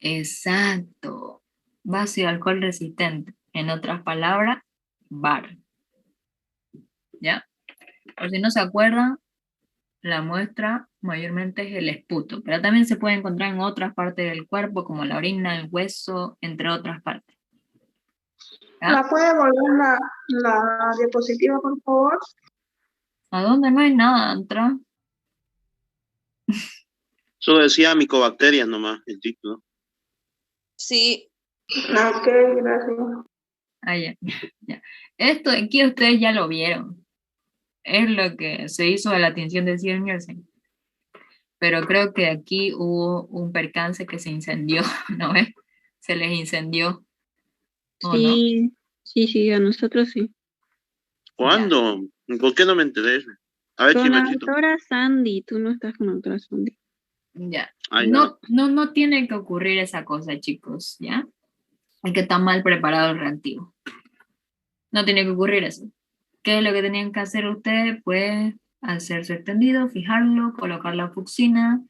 Exacto. Base alcohol resistente. En otras palabras, BAR. ¿ya? Por si no se acuerdan, la muestra mayormente es el esputo, pero también se puede encontrar en otras partes del cuerpo, como la orina, el hueso, entre otras partes. ¿Ya? ¿La puede volver la diapositiva, por favor? ¿A dónde no hay nada atrás? Solo decía micobacterias nomás, el título. Sí. Ok, gracias. Ah, ya, ya. Esto de aquí ustedes ya lo vieron. Es lo que se hizo a la tinción de Ciel Nielsen. Pero creo que aquí hubo un percance que se incendió, ¿no ves? Se les incendió, ¿o no? Sí, sí, a nosotros sí. ¿Cuándo? ¿Por qué no me enteré? A ver, Con la chismecito. doctora Sandy, tú no estás con la doctora Sandy. Ya. Ah, ya. No tiene que ocurrir esa cosa, chicos, ¿ya? Es que está mal preparado el reactivo. No tiene que ocurrir eso. ¿Qué es lo que tenían que hacer ustedes? Pues hacerse extendido, fijarlo, colocar la fucsina,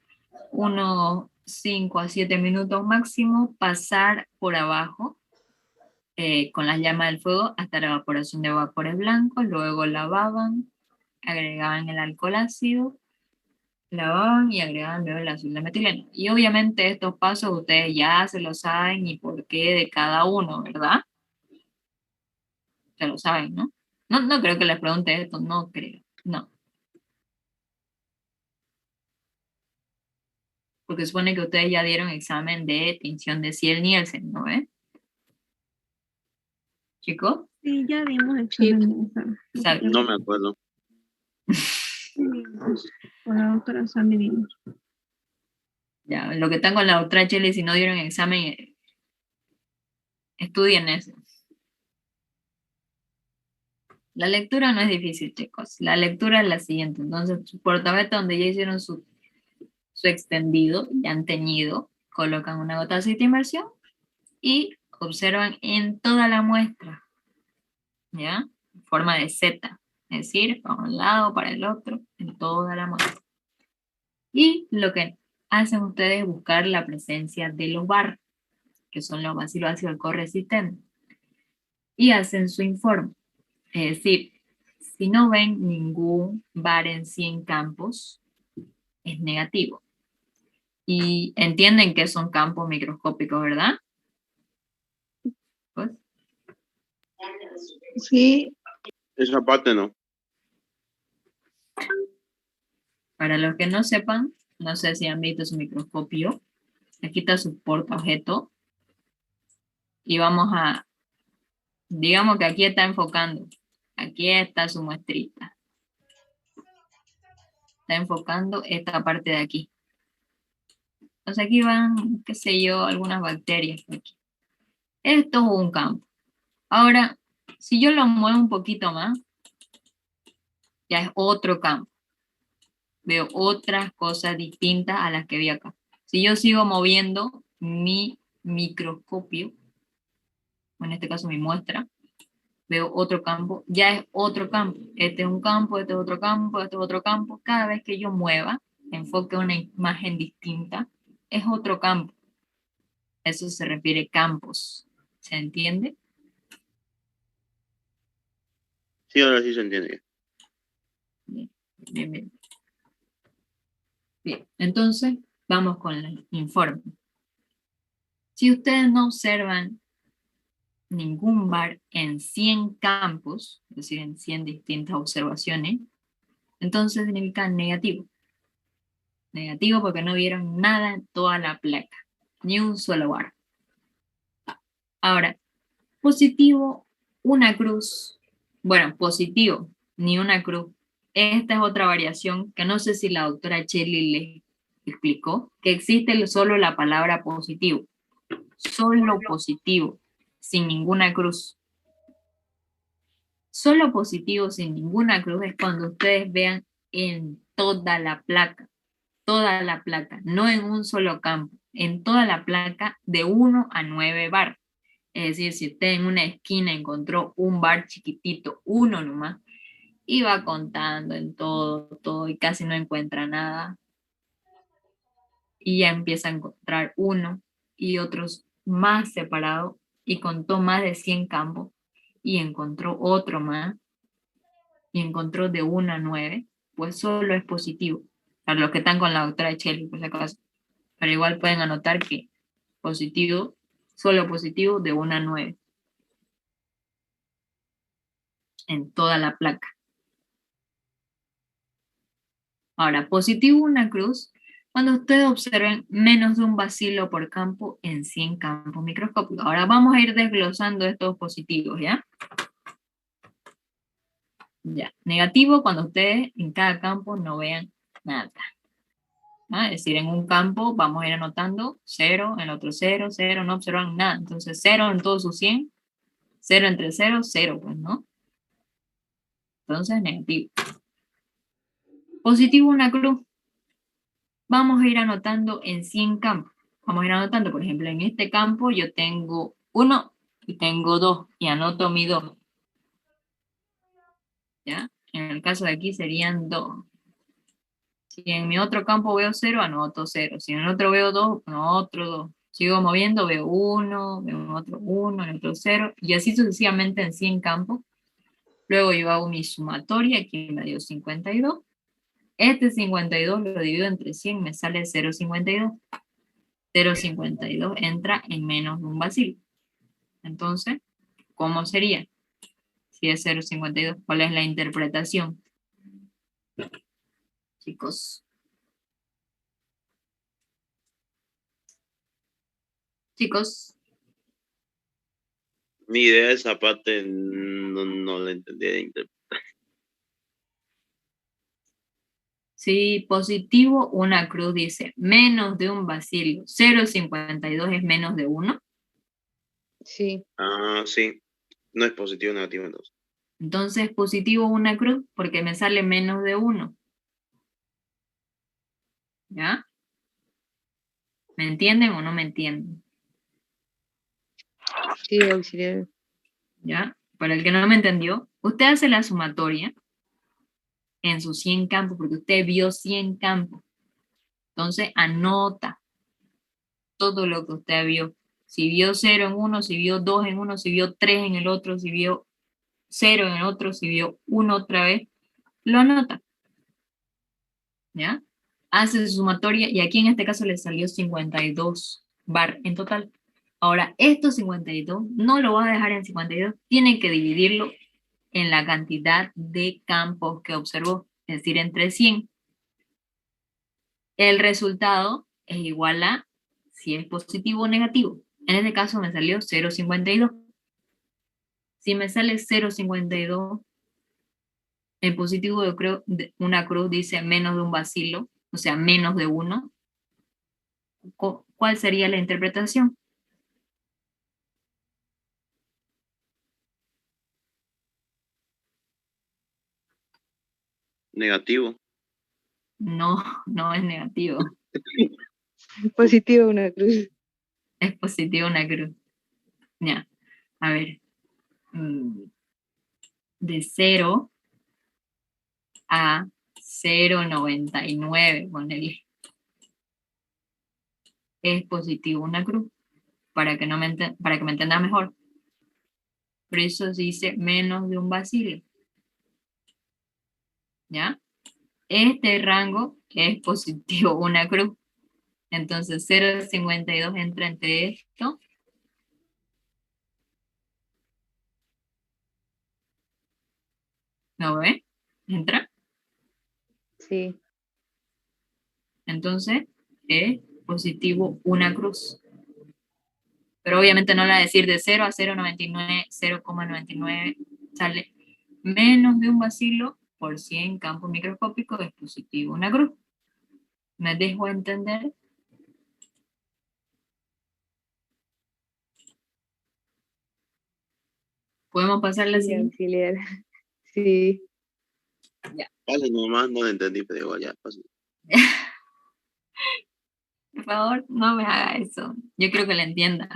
unos 5 a 7 minutos máximo, pasar por abajo con la llama del fuego hasta la evaporación de vapores blancos, luego lavaban, agregaban el alcohol ácido, lavaban y agregaban luego el azul de metileno. Y obviamente estos pasos ustedes ya se lo saben y por qué de cada uno, ¿verdad? Se lo saben, ¿no? No creo que les pregunte esto, no creo, no. Porque supone que ustedes ya dieron examen de tinción de Ciel Nielsen, ¿no ves? ¿Chicos? Sí, ya dimos examen. Exacto. No me acuerdo. Con la doctora Sandy vimos. Ya, lo que están con la doctora Chile, si no dieron examen, estudien eso. La lectura no es difícil, chicos. La lectura es la siguiente. Entonces, su portabeta donde ya hicieron su extendido, ya han teñido, colocan una gota de aceite de inmersión y observan en toda la muestra, ¿ya? En forma de Z, es decir, para un lado, para el otro, en toda la muestra. Y lo que hacen ustedes es buscar la presencia de los VAR, que son los bacilos ácido alcohol resistentes, y hacen su informe. Es decir, si no ven ningún VAR en 100 campos, es negativo. Y entienden que son campos microscópicos, ¿verdad? Pues. Sí. Esa parte no. Para los que no sepan, no sé si han visto su microscopio. Aquí está su portaobjeto. Y vamos a, digamos que aquí está enfocando. Aquí está su muestrita. Está enfocando esta parte de aquí. Entonces aquí van, qué sé yo, algunas bacterias. Aquí. Esto es un campo. Ahora, si yo lo muevo un poquito más, ya es otro campo. Veo otras cosas distintas a las que vi acá. Si yo sigo moviendo mi microscopio, en este caso mi muestra, veo otro campo, ya es otro campo. Este es un campo, este es otro campo, este es otro campo. Cada vez que yo mueva, enfoque una imagen distinta, es otro campo. Eso se refiere a campos. ¿Se entiende? Sí, ahora sí se entiende. Bien. Bien, entonces vamos con el informe. Si ustedes no observan ningún VAR en 100 campos, es decir, en 100 distintas observaciones, entonces significa negativo. Negativo porque no vieron nada en toda la placa, ni un solo VAR. Ahora, positivo, una cruz. Bueno, positivo, ni una cruz. Esta es otra variación que no sé si la doctora Shelley les explicó, que existe solo la palabra positivo. Solo positivo, sin ninguna cruz. Solo positivo sin ninguna cruz es cuando ustedes vean en toda la placa, no en un solo campo, en toda la placa de 1 a 9 bar. Es decir, si usted en una esquina encontró un bar chiquitito, uno nomás, y va contando en todo, y casi no encuentra nada, y ya empieza a encontrar uno y otros más separados, y contó más de 100 campos, y encontró otro más, y encontró de 1 a 9, pues solo es positivo. Para los que están con la doctora Echeli, por si acaso. Pero igual pueden anotar que positivo, solo positivo de 1 a 9. En toda la placa. Ahora, positivo una cruz, cuando ustedes observen menos de un bacilo por campo en 100 campos microscópicos. Ahora vamos a ir desglosando estos positivos, ¿ya? Ya. Negativo, cuando ustedes en cada campo no vean nada. ¿Ah? Es decir, en un campo vamos a ir anotando 0, en el otro 0, 0, no observan nada. Entonces 0 en todos sus 100, 0 entre 0, 0, pues, ¿no? Entonces, negativo. Positivo una cruz. Vamos a ir anotando en 100 campos. Vamos a ir anotando, por ejemplo, en este campo yo tengo 1 y tengo 2, y anoto mi 2. ¿Ya? En el caso de aquí serían 2. Si en mi otro campo veo 0, anoto 0. Si en el otro veo 2, anoto 2. Sigo moviendo, veo 1, veo en otro 1, en otro 0, y así sucesivamente en 100 campos. Luego yo hago mi sumatoria, aquí me dio 52. Este 52 lo divido entre 100, me sale 0,52. 0,52 entra en menos de un bacilo. Entonces, ¿cómo sería? Si es 0,52, ¿cuál es la interpretación? Chicos. Chicos. Mi idea de esa parte no la entendí de interpretar. Si positivo, una cruz dice menos de un bacilo. 0,52 es menos de 1. Sí. Ah, sí. No es positivo o negativo entonces. Entonces, positivo una cruz porque me sale menos de 1. ¿Ya? ¿Me entienden o no me entienden? Sí, auxiliar. ¿Ya? Para el que no me entendió, usted hace la sumatoria en sus 100 campos, porque usted vio 100 campos. Entonces, anota todo lo que usted vio. Si vio 0 en uno, si vio 2 en uno, si vio 3 en el otro, si vio 0 en el otro, si vio 1 otra vez, lo anota. ¿Ya? Hace su sumatoria y aquí en este caso le salió 52 bar en total. Ahora, estos 52 no lo va a dejar en 52, tiene que dividirlo en la cantidad de campos que observó, es decir, entre 100. El resultado es igual a si es positivo o negativo. En este caso me salió 0,52. Si me sale 0,52, en positivo yo creo una cruz dice menos de un bacilo, o sea, menos de 1. ¿Cuál sería la interpretación? Negativo. No, no es negativo. Positivo una cruz. Es positivo una cruz. Ya, a ver. De 0 a 0,99, ponele. Es positivo una cruz. Para que me entienda mejor. Por eso se dice menos de un bacilo. ¿Ya? Este rango es positivo una cruz. Entonces 0,52 entra entre esto. ¿Lo ve? ¿Entra? Sí. Entonces es positivo una cruz. Pero obviamente no la va a decir de 0 a 0,99, 0,99 sale menos de un bacilo por 100 campos microscópicos es positivo una cruz. ¿Me dejo entender? ¿Podemos pasar la Sí, siguiente? auxiliar. Sí. Ya. Pase nomás, no lo entendí, pero igual ya, pase. Por favor, no me haga eso. Yo creo que la entienda.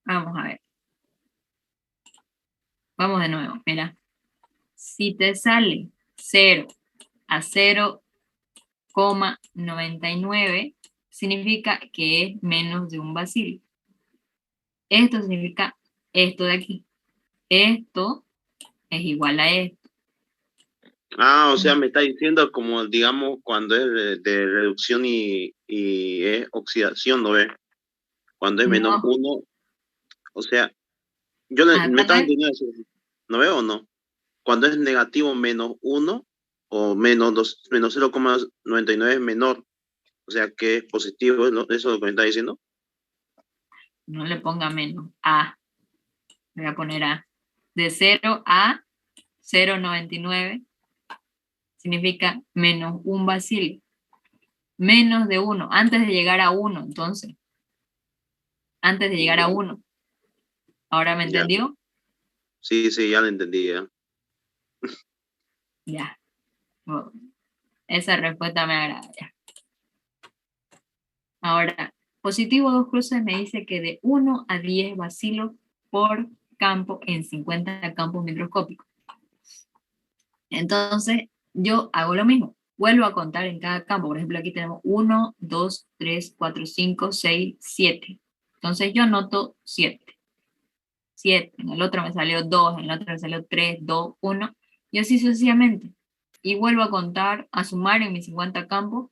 Vamos a ver. Vamos de nuevo, mira. Si te sale 0 a 0,99, significa que es menos de un bacilo. Esto significa esto de aquí. esto es igual a esto. Ah, o sea, me está diciendo como, digamos, cuando es de reducción y es oxidación, ¿no ves? Cuando es menos No, 1, o sea, me acá estás es, entendiendo eso, ¿no veo o no? Cuando es negativo menos 1 o menos 0,99 es menor, o sea que es positivo, ¿no? Eso es lo que me está diciendo. no le ponga menos, A. Voy a poner A. De 0 a 0,99 significa menos un bacilo. Menos de 1, antes de llegar a 1, entonces. Antes de llegar a 1. ¿Ahora me Ya, entendió? sí, ya lo entendí, ya. Ya. Bueno, esa respuesta me agrada. Ya. Ahora, positivo 2 cruces me dice que de 1 a 10 bacilos por campo en 50 campos microscópicos. Entonces, yo hago lo mismo. Vuelvo a contar en cada campo. Por ejemplo, aquí tenemos 1, 2, 3, 4, 5, 6, 7. Entonces, yo anoto 7. 7. En el otro me salió 2, en el otro me salió 3, 2, 1. Y así sucesivamente. Y vuelvo a contar, a sumar en mis 50 campos.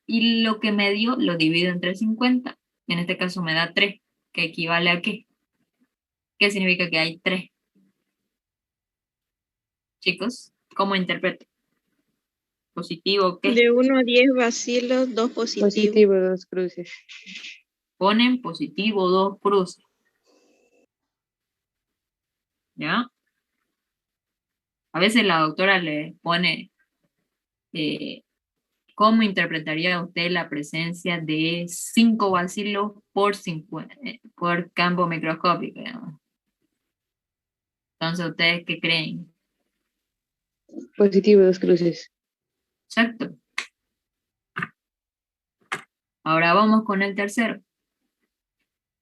Y lo que me dio lo divido entre 50. En este caso me da 3. ¿Que equivale a qué? ¿Qué significa que hay 3? Chicos, ¿cómo interpreto? ¿Positivo qué? De 1 a 10 bacilos, 2 positivos. Positivo, 2 cruces. Ponen positivo 2 cruces. ¿Ya? A veces la doctora le pone, ¿cómo interpretaría usted la presencia de 5 bacilos por campo microscópico? Digamos? Entonces, ¿ustedes qué creen? Positivo, 2 cruces. Exacto. Ahora vamos con el tercero.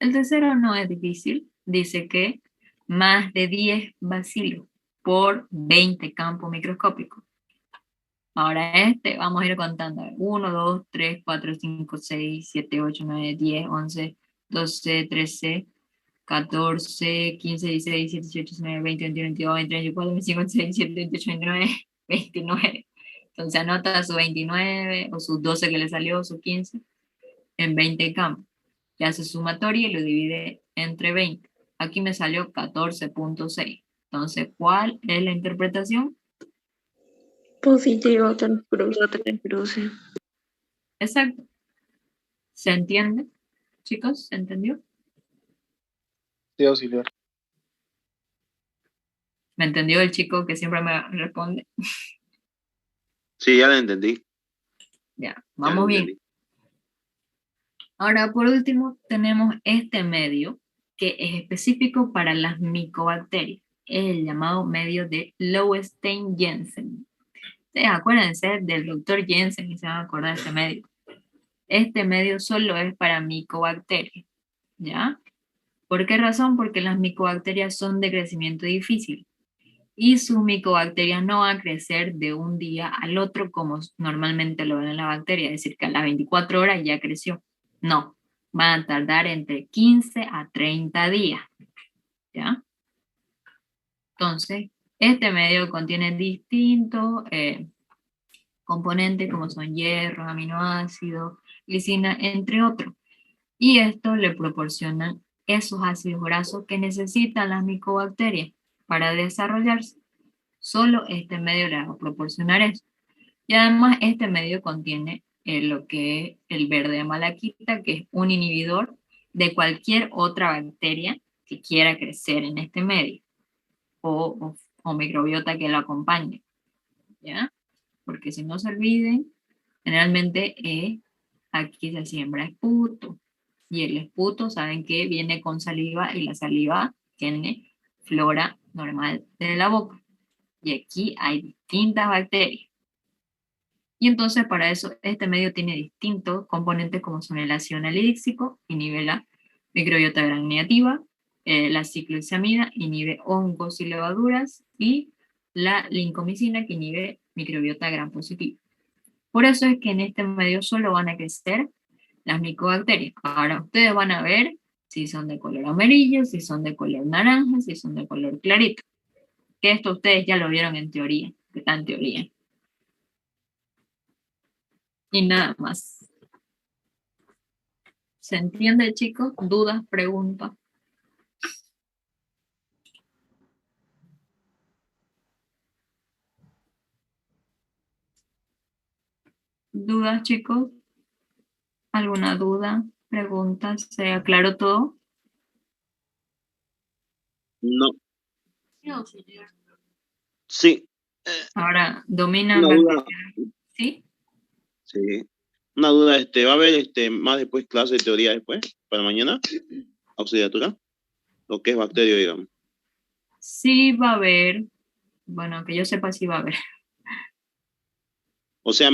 El tercero no es difícil. Dice que más de 10 bacilos por 20 campos microscópicos. Ahora vamos a ir contando. 1, 2, 3, 4, 5, 6, 7, 8, 9, 10, 11, 12, 13, 14, 15, 16, 17, 18, 19, 20, 21, 22, 23, 24, 25, 26, 27, 28, 29, 29. Entonces anota su 29 o sus 12 que le salió, su 15, en 20 campos. Y hace sumatoria y lo divide entre 20. Aquí me salió 14.6. Entonces, ¿cuál es la interpretación? Positivo, 3 cruces. Exacto. ¿Se entiende? Chicos, ¿se entendió? Sí, auxiliar. ¿Me entendió el chico que siempre me responde? Sí, ya lo entendí. Ya, Ya vamos lo bien. entendí. Ahora, por último, tenemos este medio que es específico para las micobacterias. Es el llamado medio de Lowestein-Jensen. Ustedes acuérdense del doctor Jensen y se van a acordar de este medio. Este medio solo es para micobacterias, ¿ya? ¿Por qué razón? Porque las micobacterias son de crecimiento difícil y sus micobacterias no van a crecer de un día al otro como normalmente lo ven en la bacteria, es decir, que a las 24 horas ya creció. No, van a tardar entre 15 a 30 días, ¿ya? Entonces, este medio contiene distintos componentes como son hierro, aminoácidos, glicina, entre otros. Y esto le proporciona esos ácidos grasos que necesitan las micobacterias para desarrollarse. Solo este medio le va a proporcionar eso. Y además este medio contiene lo que es el verde de malaquita, que es un inhibidor de cualquier otra bacteria que quiera crecer en este medio o microbiota que lo acompañe. ¿Ya? Porque si no se olviden, generalmente aquí se siembra esputo. Y el esputo, saben que viene con saliva y la saliva tiene flora normal de la boca. Y aquí hay distintas bacterias. Y entonces para eso este medio tiene distintos componentes como son el ácido anhídrico, inhibe la microbiota gram negativa, la ciclohexamida inhibe hongos y levaduras y la lincomicina que inhibe microbiota gram positiva. Por eso es que en este medio solo van a crecer las micobacterias. Ahora ustedes van a ver si son de color amarillo, si son de color naranja, si son de color clarito. Que esto ustedes ya lo vieron en teoría, que está en teoría. Y nada más. ¿Se entiende, chicos? ¿Dudas? ¿Preguntas? ¿Dudas, chicos? ¿Alguna duda? ¿Preguntas? ¿Se aclaró todo? No. Sí, auxiliar. Sí. Ahora, ¿dominan Una duda. bacterias? ¿Sí? Sí. Una duda, ¿va a haber más después clase de teoría después, para mañana? Auxiliatura. Lo que es bacterio, digamos. Sí va a haber. Bueno, que yo sepa sí va a haber. O sea,